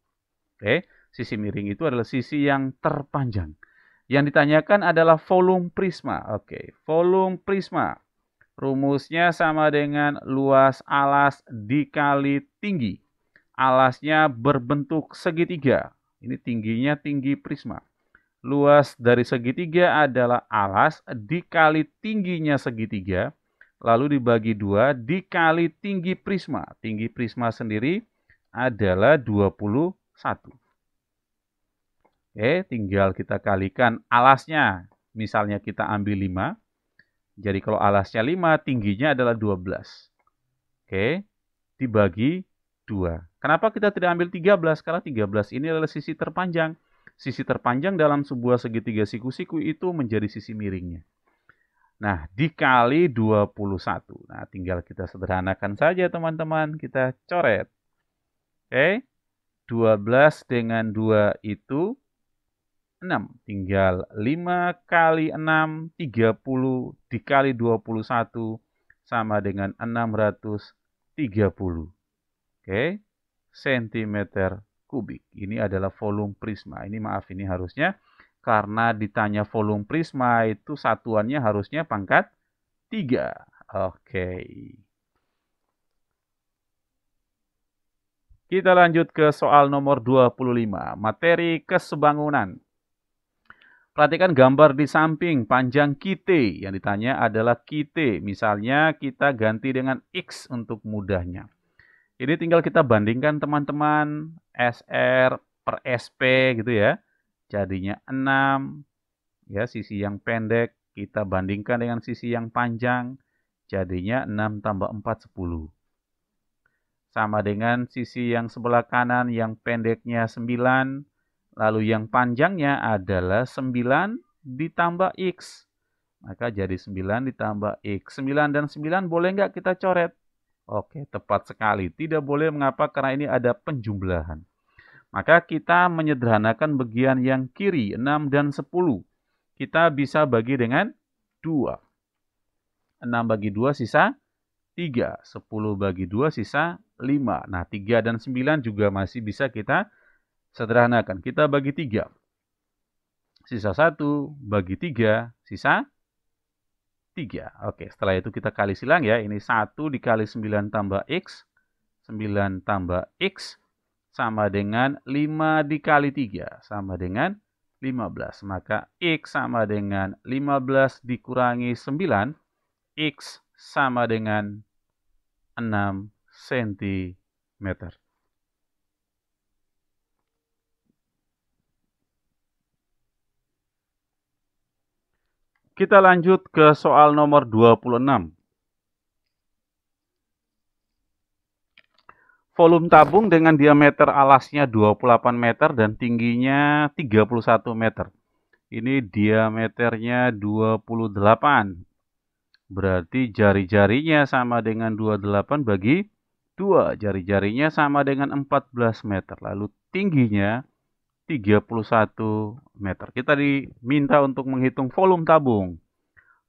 Oke, sisi miring itu adalah sisi yang terpanjang. Yang ditanyakan adalah volume prisma. Oke, volume prisma. Rumusnya sama dengan luas alas dikali tinggi. Alasnya berbentuk segitiga. Ini tingginya tinggi prisma. Luas dari segitiga adalah alas dikali tingginya segitiga. Lalu dibagi 2 dikali tinggi prisma. Tinggi prisma sendiri adalah 21. Oke, tinggal kita kalikan alasnya. Misalnya kita ambil 5. Jadi kalau alasnya 5, tingginya adalah 12. Oke, dibagi 2. Kenapa kita tidak ambil 13? Karena 13 ini adalah sisi terpanjang. Sisi terpanjang dalam sebuah segitiga siku-siku itu menjadi sisi miringnya. Nah, dikali 21. Nah, tinggal kita sederhanakan saja teman-teman. Kita coret. Oke, 12 dengan 2 itu 6. Tinggal 5 kali 6, 30 dikali 21 sama dengan 630. Oke, sentimeter kubik. Ini adalah volume prisma. Ini maaf, ini harusnya karena ditanya volume prisma itu satuannya harusnya pangkat 3. Oke. Kita lanjut ke soal nomor 25. Materi kesebangunan. Perhatikan gambar di samping panjang QT. Yang ditanya adalah QT. Misalnya kita ganti dengan X untuk mudahnya. Ini tinggal kita bandingkan teman-teman. SR per SP gitu ya. jadinya 6. Ya, sisi yang pendek kita bandingkan dengan sisi yang panjang, jadinya 6 tambah 4, 10. Sama dengan sisi yang sebelah kanan yang pendeknya 9, lalu yang panjangnya adalah 9 ditambah X. Maka jadi 9 ditambah X. 9 dan 9 boleh nggak kita coret? Oke, tepat sekali. Tidak boleh, mengapa? Karena ini ada penjumlahan. Maka kita menyederhanakan bagian yang kiri, 6 dan 10. Kita bisa bagi dengan 2. 6 bagi 2 sisa 3. 10 bagi 2 sisa 5. Nah, 3 dan 9 juga masih bisa kita sederhanakan. Kita bagi 3. Sisa 1, bagi 3, sisa 3. Oke, setelah itu kita kali silang ya. Ini 1 dikali 9 tambah X. 9 tambah X sama dengan 5 dikali 3. Sama dengan 15. Maka X sama dengan 15 dikurangi 9. X sama dengan 6 cm. Kita lanjut ke soal nomor 26. Volume tabung dengan diameter alasnya 28 meter dan tingginya 31 meter. Ini diameternya 28. Berarti jari-jarinya sama dengan 28 bagi 2. Jari-jarinya sama dengan 14 meter. Lalu tingginya 31 meter. Kita diminta untuk menghitung volume tabung.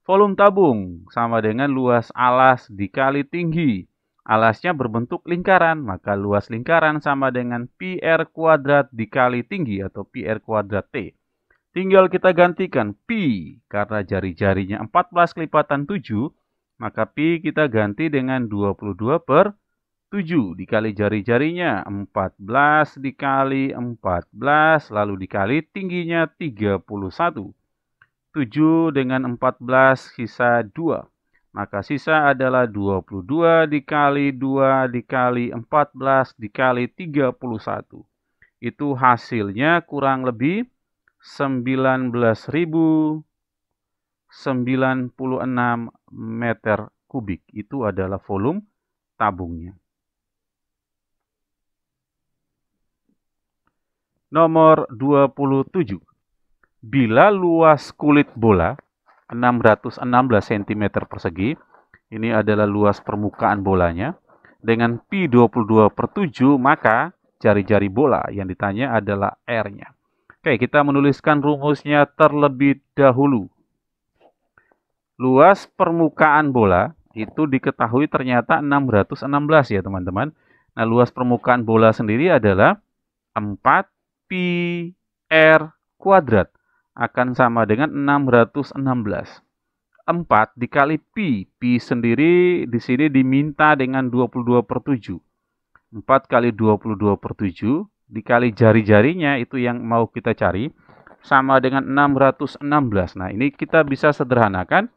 Volume tabung sama dengan luas alas dikali tinggi. Alasnya berbentuk lingkaran, maka luas lingkaran sama dengan pi r kuadrat dikali tinggi atau pi r kuadrat T. Tinggal kita gantikan pi, karena jari-jarinya 14 kelipatan 7, maka pi kita ganti dengan 22 per 7 dikali jari-jarinya 14 dikali 14 lalu dikali tingginya 31. 7 dengan 14 sisa 2. Maka sisa adalah 22 dikali 2 dikali 14 dikali 31. Itu hasilnya kurang lebih 19.096 meter kubik. Itu adalah volume tabungnya. Nomor 27. Bila luas kulit bola 616 cm persegi, ini adalah luas permukaan bolanya, dengan pi 22 per 7, maka jari-jari bola yang ditanya adalah R-nya. Oke, kita menuliskan rumusnya terlebih dahulu. Luas permukaan bola itu diketahui ternyata 616 ya teman-teman. Nah, luas permukaan bola sendiri adalah 4 pi r kuadrat akan sama dengan 616. 4 dikali pi. Pi sendiri di sini diminta dengan 22 per 7. 4 kali 22 per 7 dikali jari-jarinya itu yang mau kita cari sama dengan 616. Nah, ini kita bisa sederhanakan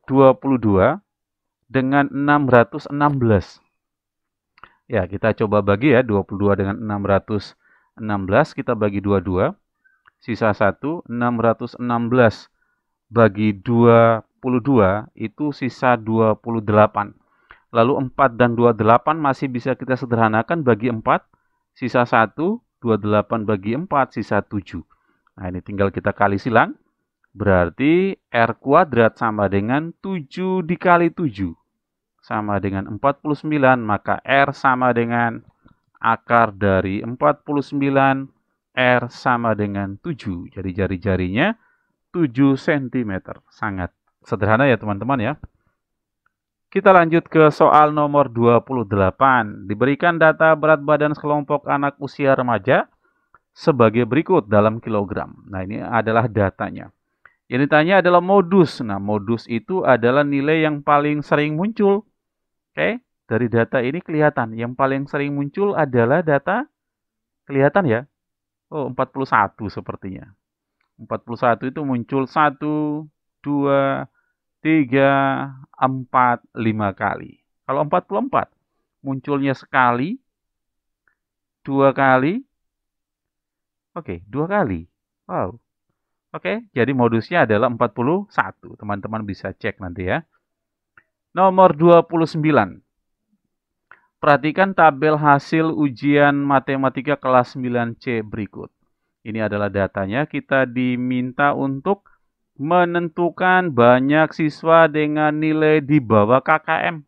22 dengan 616. Ya, kita coba bagi ya, 22 dengan 616 kita bagi 22. Sisa 1, 616 bagi 22 itu sisa 28. Lalu 4 dan 28 masih bisa kita sederhanakan bagi 4. Sisa 1, 28 bagi 4, sisa 7. Nah, ini tinggal kita kali silang. Berarti R kuadrat sama dengan 7 dikali 7. Sama dengan 49, maka R sama dengan akar dari 49, R sama dengan 7. Jadi jari-jarinya 7 cm. Sangat sederhana ya teman-teman ya. Kita lanjut ke soal nomor 28. Diberikan data berat badan sekelompok anak usia remaja sebagai berikut dalam kilogram. Nah, ini adalah datanya. Yang ditanya adalah modus. Nah, modus itu adalah nilai yang paling sering muncul. Oke, dari data ini kelihatan. Yang paling sering muncul adalah data, kelihatan ya. Oh, 41 sepertinya. 41 itu muncul 1, 2, 3, 4, 5 kali. Kalau 44, munculnya sekali, 2 kali, oke, 2 kali. Wow. Oke, jadi modusnya adalah 41. Teman-teman bisa cek nanti ya. Nomor 29. Perhatikan tabel hasil ujian matematika kelas 9C berikut. Ini adalah datanya. Kita diminta untuk menentukan banyak siswa dengan nilai di bawah KKM.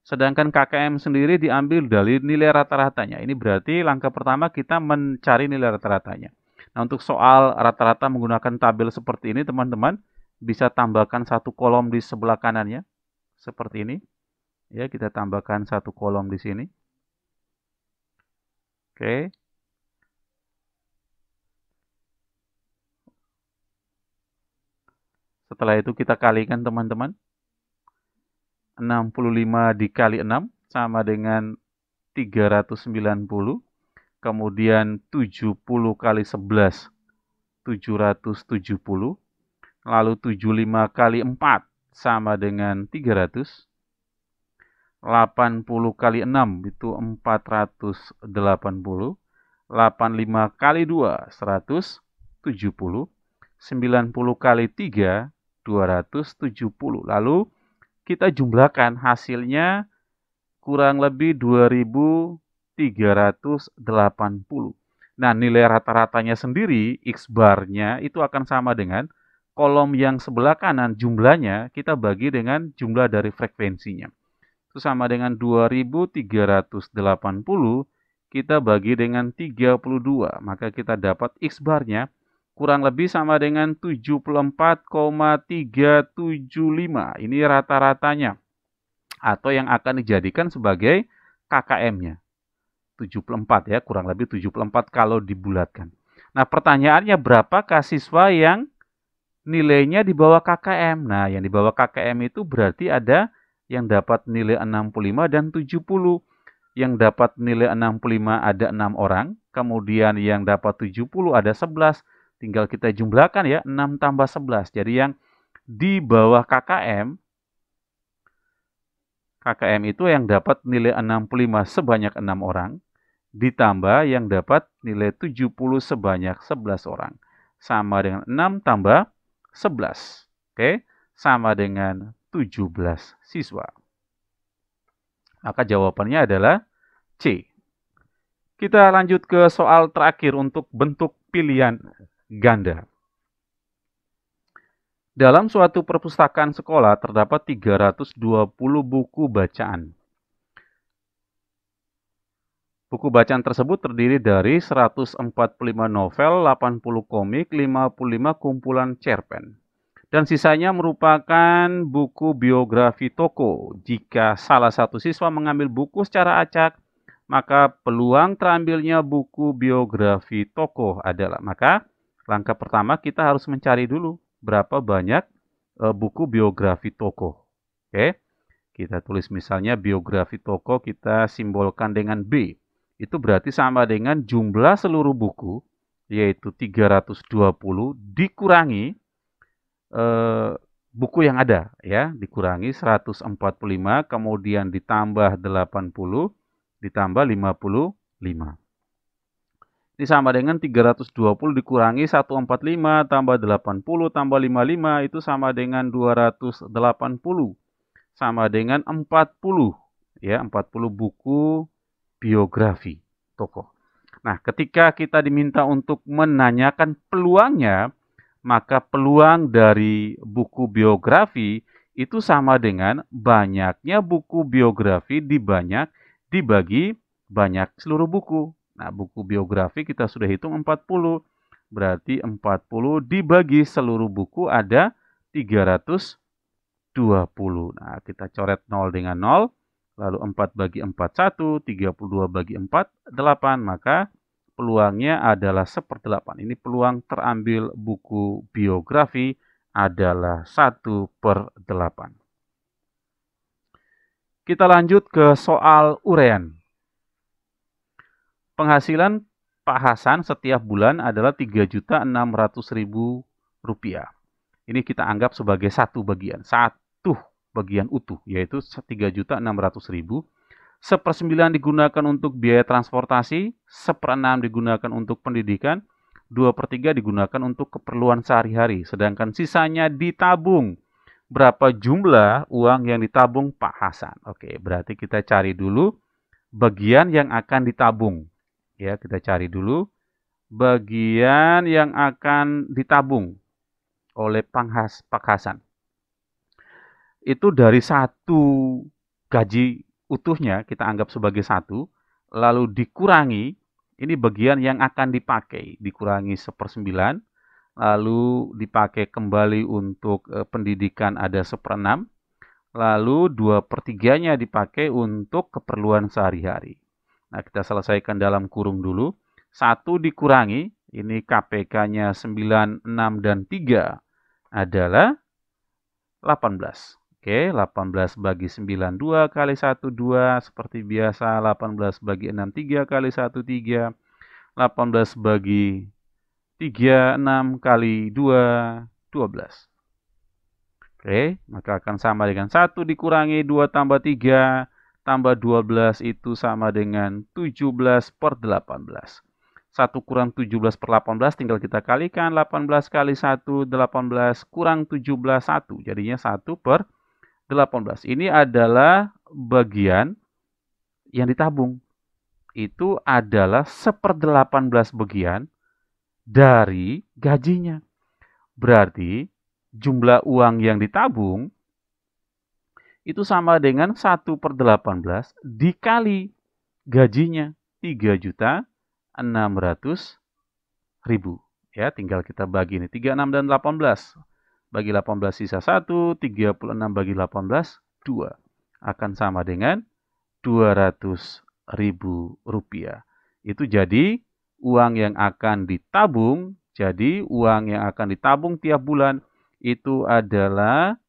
Sedangkan KKM sendiri diambil dari nilai rata-ratanya. Ini berarti langkah pertama kita mencari nilai rata-ratanya. Nah, untuk soal rata-rata menggunakan tabel seperti ini, teman-teman bisa tambahkan satu kolom di sebelah kanannya. Seperti ini. Ya, kita tambahkan satu kolom di sini. Oke. Setelah itu kita kalikan, teman-teman. 65 dikali 6 sama dengan 390. Kemudian 70 kali 11, 770. Lalu 75 kali 4 sama dengan 300. 80 kali 6 itu 480. 85 kali 2, 170. 90 kali 3, 270. Lalu kita jumlahkan hasilnya kurang lebih 2380. Nah, nilai rata-ratanya sendiri, X-bar-nya itu akan sama dengan kolom yang sebelah kanan jumlahnya kita bagi dengan jumlah dari frekuensinya. Itu sama dengan 2380 kita bagi dengan 32. Maka kita dapat X-bar-nya kurang lebih sama dengan 74,375. Ini rata-ratanya atau yang akan dijadikan sebagai KKM-nya. 74 ya, kurang lebih 74 kalau dibulatkan. Nah, pertanyaannya berapakah siswa yang nilainya di bawah KKM? Nah, yang di bawah KKM itu berarti ada yang dapat nilai 65 dan 70. Yang dapat nilai 65 ada 6 orang, kemudian yang dapat 70 ada 11. Tinggal kita jumlahkan ya, 6 tambah 11. Jadi yang di bawah KKM itu yang dapat nilai 65 sebanyak 6 orang, ditambah yang dapat nilai 70 sebanyak 11 orang. Sama dengan 6 tambah 11. Oke, sama dengan 17 siswa. Maka jawabannya adalah C. Kita lanjut ke soal terakhir untuk bentuk pilihan ganda. Dalam suatu perpustakaan sekolah terdapat 320 buku bacaan. Buku bacaan tersebut terdiri dari 145 novel, 80 komik, 55 kumpulan cerpen. Dan sisanya merupakan buku biografi tokoh. Jika salah satu siswa mengambil buku secara acak, maka peluang terambilnya buku biografi tokoh adalah. Maka langkah pertama kita harus mencari dulu berapa banyak buku biografi tokoh. Oke, kita tulis misalnya biografi tokoh kita simbolkan dengan B. Itu berarti sama dengan jumlah seluruh buku, yaitu 320 dikurangi buku yang ada ya, dikurangi 145 kemudian ditambah 80 ditambah 55. Ini sama dengan 320 dikurangi 145 tambah 80 tambah 55 itu sama dengan 280. Sama dengan 40 ya, 40 buku biografi tokoh. Nah, ketika kita diminta untuk menanyakan peluangnya, maka peluang dari buku biografi itu sama dengan banyaknya buku biografi dibagi banyak seluruh buku. Nah, buku biografi kita sudah hitung 40. Berarti 40 dibagi seluruh buku ada 320. Nah, kita coret 0 dengan 0. Lalu 4 bagi 4, 1. 32 bagi 4, 8. Maka peluangnya adalah 1/8. Ini peluang terambil buku biografi adalah 1/8. Kita lanjut ke soal uraian. Penghasilan Pak Hasan setiap bulan adalah Rp3.600.000. Ini kita anggap sebagai satu bagian utuh, yaitu 3.600.000. 1/9 digunakan untuk biaya transportasi, 1/6 digunakan untuk pendidikan, 2/3 digunakan untuk keperluan sehari-hari, sedangkan sisanya ditabung. Berapa jumlah uang yang ditabung Pak Hasan? Oke, berarti kita cari dulu bagian yang akan ditabung. Ya, kita cari dulu bagian yang akan ditabung oleh Pak Hasan. Itu dari satu gaji utuhnya, kita anggap sebagai 1, lalu dikurangi, ini bagian yang akan dipakai, dikurangi 1/9, lalu dipakai kembali untuk pendidikan ada 1/6, lalu 2/3-nya dipakai untuk keperluan sehari-hari. Nah, kita selesaikan dalam kurung dulu. 1 dikurangi, ini KPK-nya 9, 6, dan 3 adalah 18. Oke, 18 bagi 9, 2 kali 1, 2. Seperti biasa, 18 bagi 6, 3 kali 1, 3. 18 bagi 3, 6 kali 2, 12. Oke, maka akan sama dengan 1 dikurangi 2 tambah 3, tambah 12 itu sama dengan 17/18. 1 kurang 17/18 tinggal kita kalikan, 18 kali 1, 18 kurang 17, 1. Jadinya 1/18. Ini adalah bagian yang ditabung. Itu adalah 1/18 bagian dari gajinya. Berarti jumlah uang yang ditabung itu sama dengan 1/18 dikali gajinya 3.600.000. Ya, tinggal kita bagi ini 36 dan 18. Bagi 18 sisa 1, 36 bagi 18, 2. Akan sama dengan Rp200.000. Itu jadi uang yang akan ditabung. Jadi uang yang akan ditabung tiap bulan itu adalah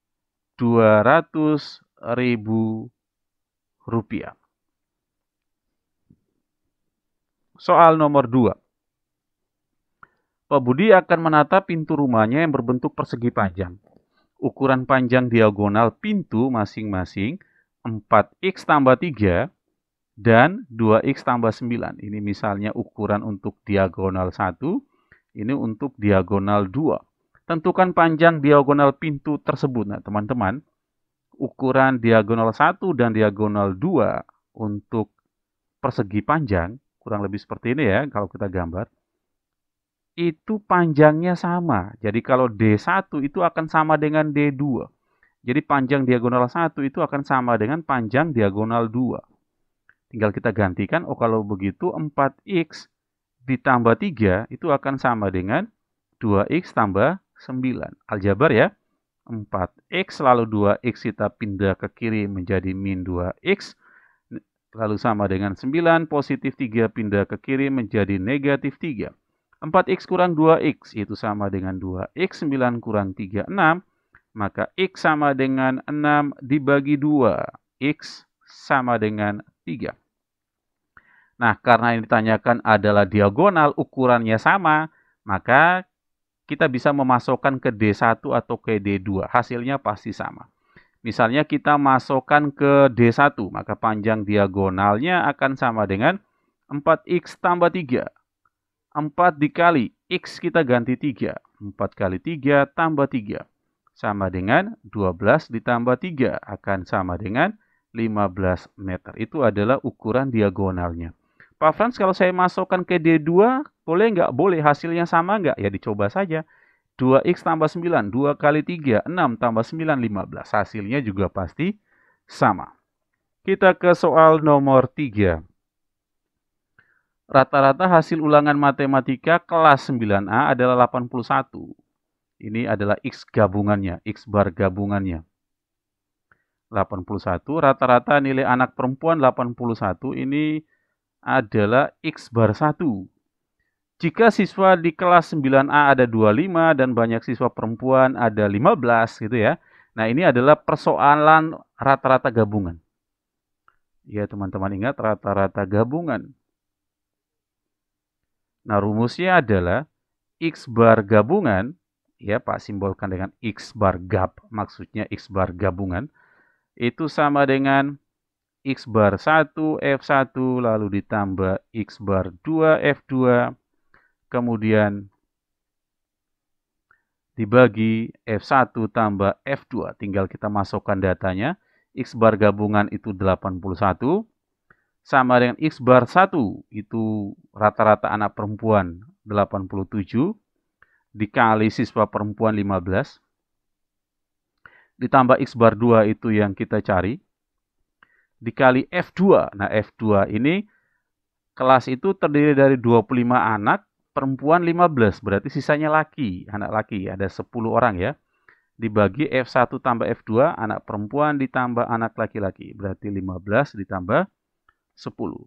Rp200.000. Soal nomor 2. Pak Budi akan menata pintu rumahnya yang berbentuk persegi panjang. Ukuran panjang diagonal pintu masing-masing 4x tambah 3 dan 2x tambah 9. Ini misalnya ukuran untuk diagonal 1, ini untuk diagonal 2. Tentukan panjang diagonal pintu tersebut. Nah, teman-teman, ukuran diagonal 1 dan diagonal 2 untuk persegi panjang, kurang lebih seperti ini ya kalau kita gambar. Itu panjangnya sama. Jadi kalau D1 itu akan sama dengan D2. Jadi panjang diagonal 1 itu akan sama dengan panjang diagonal 2. Tinggal kita gantikan, kalau begitu 4x ditambah 3 itu akan sama dengan 2x tambah 9. Aljabar ya. 4x lalu 2x kita pindah ke kiri menjadi min 2x. Lalu sama dengan 9, positif 3 pindah ke kiri menjadi negatif 3. 4x kurang 2x itu sama dengan 2x, 9 kurang 3, 6. Maka x sama dengan 6 dibagi 2. X sama dengan 3. Nah, karena yang ditanyakan adalah diagonal, ukurannya sama, maka kita bisa memasukkan ke D1 atau ke D2. Hasilnya pasti sama. Misalnya kita masukkan ke D1, maka panjang diagonalnya akan sama dengan 4x tambah 3. 4 dikali x kita ganti 3. 4 kali 3 tambah 3. Sama dengan 12 ditambah 3. Akan sama dengan 15 meter. Itu adalah ukuran diagonalnya. Pak Frans, kalau saya masukkan ke D2, boleh nggak? Boleh. Hasilnya sama nggak? Ya dicoba saja. 2x tambah 9. 2 kali 3. 6 tambah 9, 15. Hasilnya juga pasti sama. Kita ke soal nomor 3. Rata-rata hasil ulangan matematika kelas 9A adalah 81. Ini adalah X gabungannya, X bar gabungannya. 81, rata-rata nilai anak perempuan 81, ini adalah X bar 1. Jika siswa di kelas 9A ada 25 dan banyak siswa perempuan ada 15 gitu ya. Nah, ini adalah persoalan rata-rata gabungan. Ya, teman-teman ingat rata-rata gabungan. Nah, rumusnya adalah X bar gabungan, ya Pak simbolkan dengan X bar gab, maksudnya X bar gabungan, itu sama dengan X bar 1 F1 lalu ditambah X bar 2 F2, kemudian dibagi F1 tambah F2. Tinggal kita masukkan datanya. X bar gabungan itu 81. Sama dengan X bar 1 itu rata-rata anak perempuan 87. Dikali siswa perempuan 15. Ditambah X bar 2 itu yang kita cari. Dikali F2. Nah, F2 ini kelas itu terdiri dari 25 anak, perempuan 15. Berarti sisanya laki, anak laki. Ada 10 orang ya. Dibagi F1 tambah F2, anak perempuan ditambah anak laki-laki. Berarti 15 ditambah 10.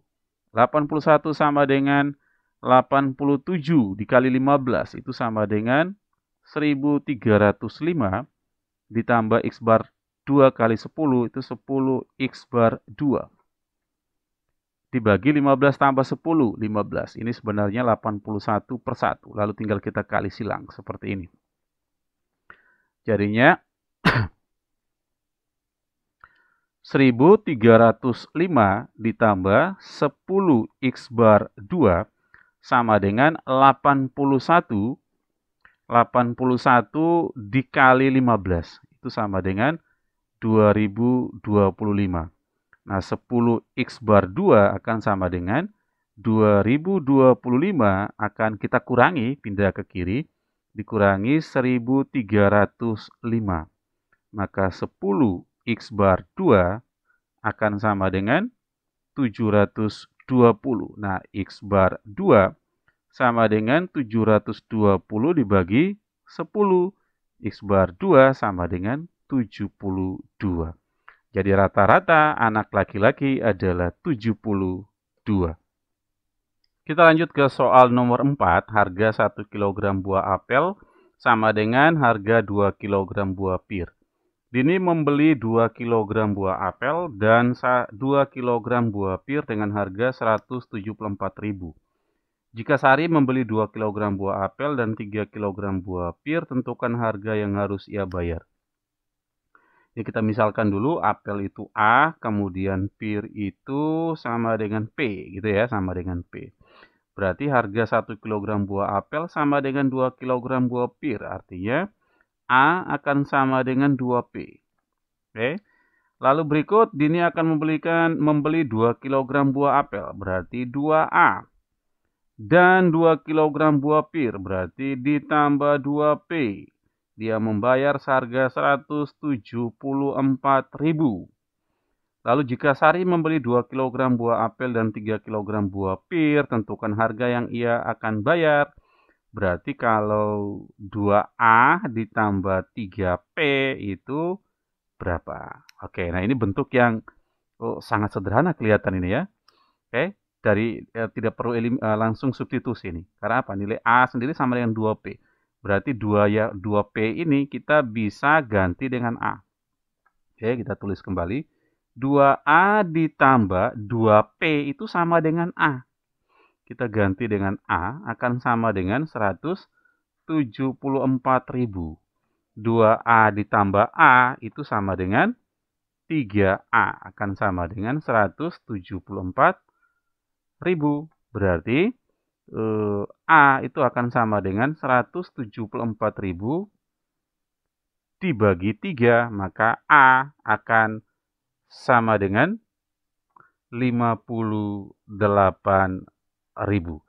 81 sama dengan 87 dikali 15. Itu sama dengan 1305 ditambah X bar 2 kali 10 itu 10 X bar 2. Dibagi 15 tambah 10, 15. Ini sebenarnya 81 per 1. Lalu tinggal kita kali silang seperti ini. Jadinya 1305 ditambah 10 X bar 2 sama dengan 81. 81 dikali 15. Itu sama dengan 2025. Nah, 10 X bar 2 akan sama dengan 2025 akan kita kurangi, pindah ke kiri, dikurangi 1305. Maka 10 X bar 2 akan sama dengan 720. Nah, X bar 2 sama dengan 720 dibagi 10. X bar 2 sama dengan 72. Jadi rata-rata anak laki-laki adalah 72. Kita lanjut ke soal nomor 4. Harga 1 kg buah apel sama dengan harga 2 kg buah pir. Dini membeli 2 kg buah apel dan 2 kg buah pir dengan harga Rp174.000. Jika Sari membeli 2 kg buah apel dan 3 kg buah pir, tentukan harga yang harus ia bayar. Ya, kita misalkan dulu apel itu A, kemudian pir itu sama dengan P, gitu ya, sama dengan P. Berarti harga 1 kg buah apel sama dengan 2 kg buah pir, artinya A akan sama dengan 2P. Oke. Lalu berikut, Dini akan membeli 2 kg buah apel, berarti 2A. Dan 2 kg buah pir, berarti ditambah 2P. Dia membayar seharga Rp174.000. Lalu jika Sari membeli 2 kg buah apel dan 3 kg buah pir, tentukan harga yang ia akan bayar. Berarti kalau 2A ditambah 3P itu berapa? Oke, nah ini bentuk yang sangat sederhana kelihatan ini ya. Oke. Tidak perlu langsung substitusi ini. Karena apa? Nilai A sendiri sama dengan 2P. Berarti 2P ini kita bisa ganti dengan A. Oke, kita tulis kembali. 2A ditambah 2P itu sama dengan A. Kita ganti dengan A akan sama dengan 174.000. 2A ditambah A itu sama dengan 3A akan sama dengan 174.000. Berarti A itu akan sama dengan 174.000 dibagi 3, maka A akan sama dengan 58.000.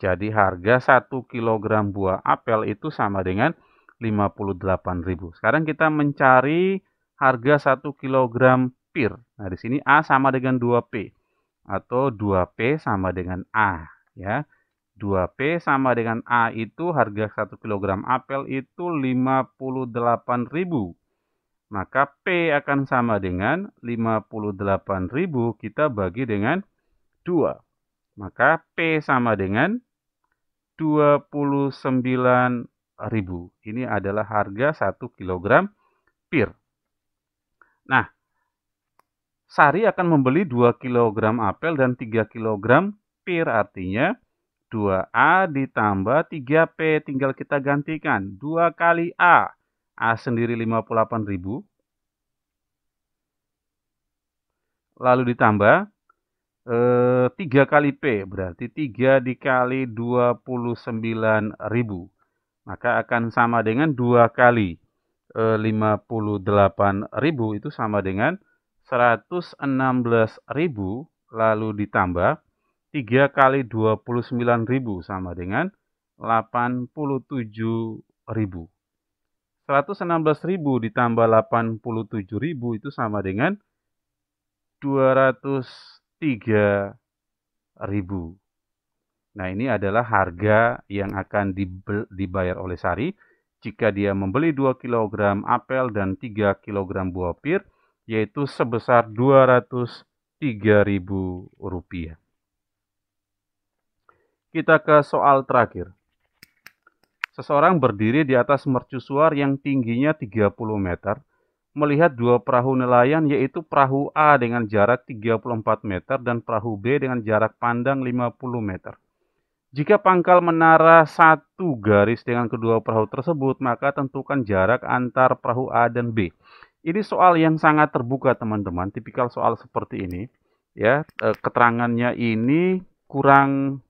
Jadi harga 1 kg buah apel itu sama dengan 58.000. Sekarang kita mencari harga 1 kg pir. Nah, di sini A sama dengan 2P. Atau 2P sama dengan A, ya. 2P sama dengan A itu harga 1 kg apel itu 58.000. Maka P akan sama dengan 58.000 kita bagi dengan 2. Maka P sama dengan 29.000. Ini adalah harga 1 kg pir. Nah, Sari akan membeli 2 kg apel dan 3 kg pir, artinya 2A ditambah 3P, tinggal kita gantikan. 2 kali A, A sendiri 58.000. Lalu ditambah 3 kali P, berarti 3 dikali 29.000. Maka akan sama dengan 2 kali 58.000 itu sama dengan 116.000, lalu ditambah 3 kali 29.000 sama dengan 87.000. 116.000 ditambah 87.000 itu sama dengan 203.000. Nah, ini adalah harga yang akan dibayar oleh Sari jika dia membeli 2 kg apel dan 3 kg buah pir, yaitu sebesar Rp203.000. Kita ke soal terakhir. Seseorang berdiri di atas mercusuar yang tingginya 30 meter, melihat dua perahu nelayan, yaitu perahu A dengan jarak 34 meter dan perahu B dengan jarak pandang 50 meter. Jika pangkal menara satu garis dengan kedua perahu tersebut, maka tentukan jarak antar perahu A dan B. Ini soal yang sangat terbuka, teman-teman. Tipikal soal seperti ini, ya. Keterangannya ini kurang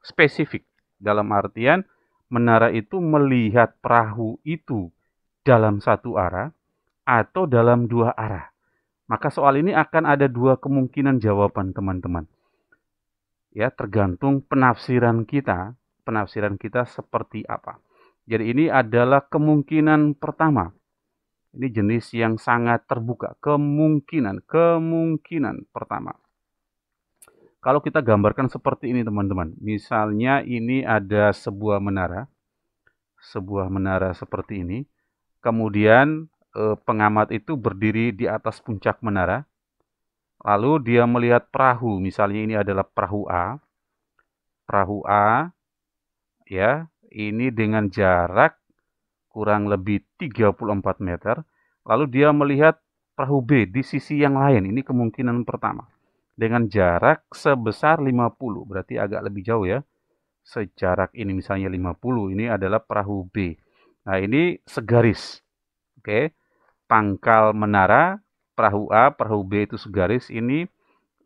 spesifik. Dalam artian, menara itu melihat perahu itu dalam satu arah atau dalam dua arah. Maka soal ini akan ada dua kemungkinan jawaban, teman-teman. Ya, tergantung penafsiran kita seperti apa. Jadi ini adalah kemungkinan pertama. Ini jenis yang sangat terbuka, kemungkinan pertama. Kalau kita gambarkan seperti ini, teman-teman. Misalnya ini ada sebuah menara seperti ini. Kemudian pengamat itu berdiri di atas puncak menara. Lalu dia melihat perahu, misalnya ini adalah perahu A. Perahu A, ya, ini dengan jarak kurang lebih 34 meter. Lalu dia melihat perahu B di sisi yang lain, ini kemungkinan pertama. Dengan jarak sebesar 50, berarti agak lebih jauh ya. Sejarak ini misalnya 50, ini adalah perahu B. Nah, ini segaris. Oke. Pangkal menara, perahu A, perahu B itu segaris, ini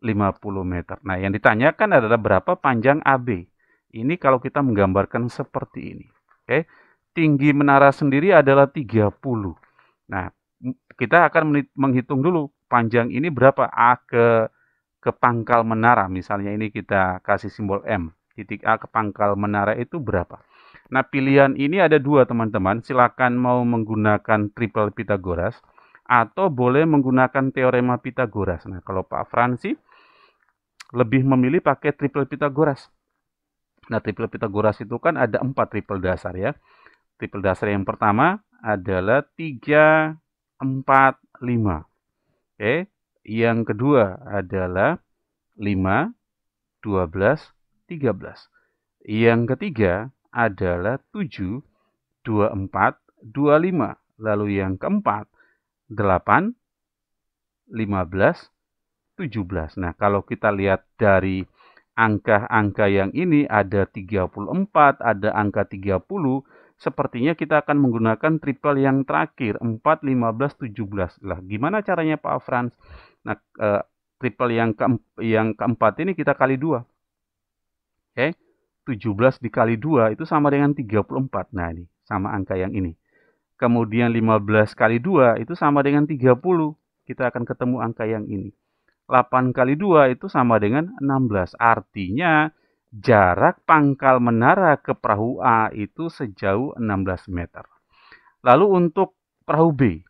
50 meter. Nah, yang ditanyakan adalah berapa panjang AB. Ini kalau kita menggambarkan seperti ini. Oke. Tinggi menara sendiri adalah 30. Nah, kita akan menghitung dulu panjang ini berapa A ke pangkal menara. Misalnya ini kita kasih simbol M. Titik A ke pangkal menara itu berapa? Nah, pilihan ini ada dua, teman-teman. Silakan mau menggunakan triple Pythagoras atau boleh menggunakan teorema Pythagoras. Nah, kalau Pak Fransi lebih memilih pakai triple Pythagoras. Nah, triple Pythagoras itu kan ada 4 triple dasar ya. Triple dasar yang pertama adalah 3, 4, 5. Oke. Yang kedua adalah 5, 12, 13. Yang ketiga adalah 7, 24, 25. Lalu yang keempat 8, 15, 17. Nah, kalau kita lihat dari angka-angka yang ini ada 34, ada angka 30, sepertinya kita akan menggunakan triple yang terakhir 4, 15, 17. Lah, gimana caranya Pak Frans? Nah, triple yang keempat ini kita kali 2. Oke. 17 dikali 2 itu sama dengan 34. Nah, ini sama angka yang ini. Kemudian 15 kali 2 itu sama dengan 30. Kita akan ketemu angka yang ini. 8 kali 2 itu sama dengan 16. Artinya jarak pangkal menara ke perahu A itu sejauh 16 meter. Lalu untuk perahu B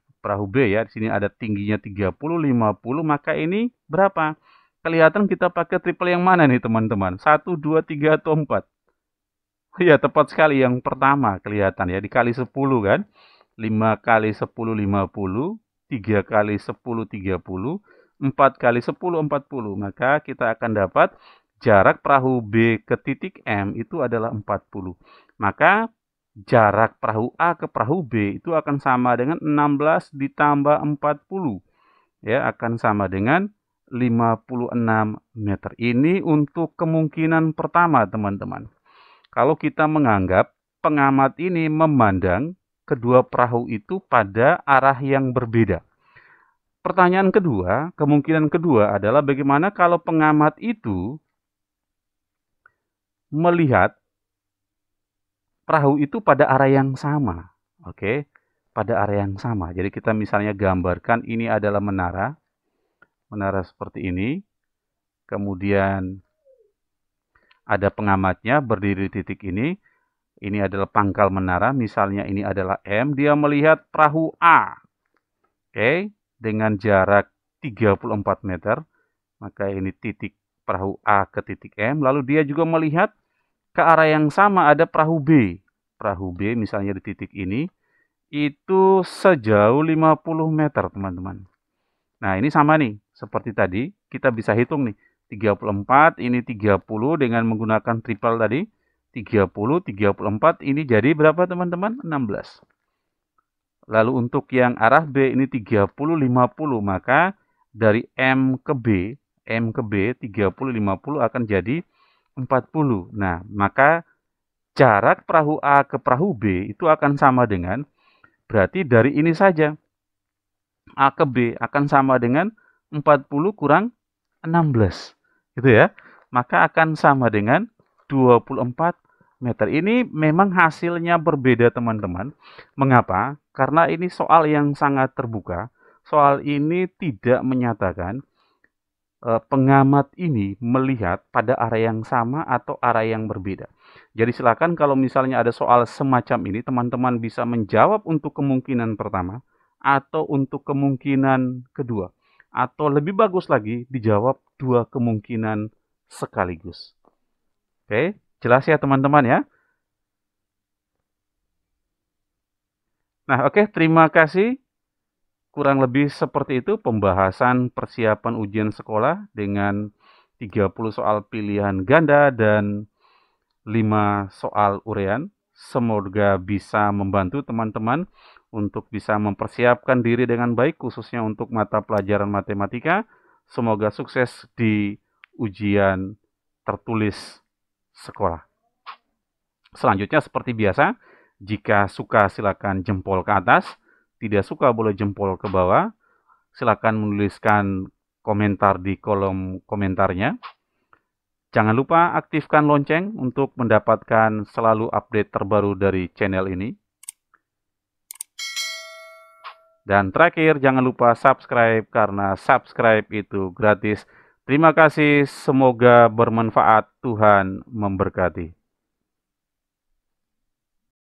ya, di sini ada tingginya 30, 50, maka ini berapa? Kelihatan kita pakai triple yang mana nih, teman-teman? 1, 2, 3, atau 4? Ya, tepat sekali yang pertama kelihatan ya, dikali 10 kan. 5 kali 10, 50. 3 kali 10, 30. 4 kali 10, 40. Maka kita akan dapat jarak perahu B ke titik M itu adalah 40. Maka jarak perahu A ke perahu B itu akan sama dengan 16 ditambah 40. Ya, akan sama dengan 56 meter. Ini untuk kemungkinan pertama, teman-teman. Kalau kita menganggap pengamat ini memandang kedua perahu itu pada arah yang berbeda. Pertanyaan kedua, kemungkinan kedua adalah bagaimana kalau pengamat itu melihat perahu itu pada arah yang sama. Oke, pada area yang sama. Jadi kita misalnya gambarkan ini adalah menara. Menara seperti ini. Kemudian ada pengamatnya berdiri di titik ini. Ini adalah pangkal menara, misalnya ini adalah M, dia melihat perahu A. Oke, dengan jarak 34 meter, maka ini titik perahu A ke titik M, lalu dia juga melihat ke arah yang sama ada perahu B. Perahu B misalnya di titik ini, itu sejauh 50 meter, teman-teman. Nah, ini sama nih, seperti tadi, kita bisa hitung nih, 34, ini 30 dengan menggunakan triple tadi, 30, 34, ini jadi berapa teman-teman? 16. Lalu untuk yang arah B ini 30, 50, maka dari M ke B, 30, 50 akan jadi 40. Nah, maka jarak perahu A ke perahu B itu akan sama dengan, berarti dari ini saja, A ke B akan sama dengan 40 kurang 16. Gitu ya. Maka akan sama dengan 24 meter. Ini memang hasilnya berbeda, teman-teman. Mengapa? Karena ini soal yang sangat terbuka. Soal ini tidak menyatakan pengamat ini melihat pada area yang sama atau area yang berbeda. Jadi silakan kalau misalnya ada soal semacam ini, teman-teman bisa menjawab untuk kemungkinan pertama atau untuk kemungkinan kedua. Atau lebih bagus lagi, dijawab dua kemungkinan sekaligus. Oke, jelas ya teman-teman ya? Nah, oke, terima kasih. Kurang lebih seperti itu pembahasan persiapan ujian sekolah dengan 30 soal pilihan ganda dan 5 soal urean. Semoga bisa membantu teman-teman untuk bisa mempersiapkan diri dengan baik, khususnya untuk mata pelajaran matematika. Semoga sukses di ujian tertulis sekolah. Selanjutnya seperti biasa, jika suka silakan jempol ke atas, tidak suka boleh jempol ke bawah. Silakan menuliskan komentar di kolom komentarnya. Jangan lupa aktifkan lonceng untuk mendapatkan selalu update terbaru dari channel ini. Dan terakhir, jangan lupa subscribe karena subscribe itu gratis. Terima kasih, semoga bermanfaat. Tuhan memberkati.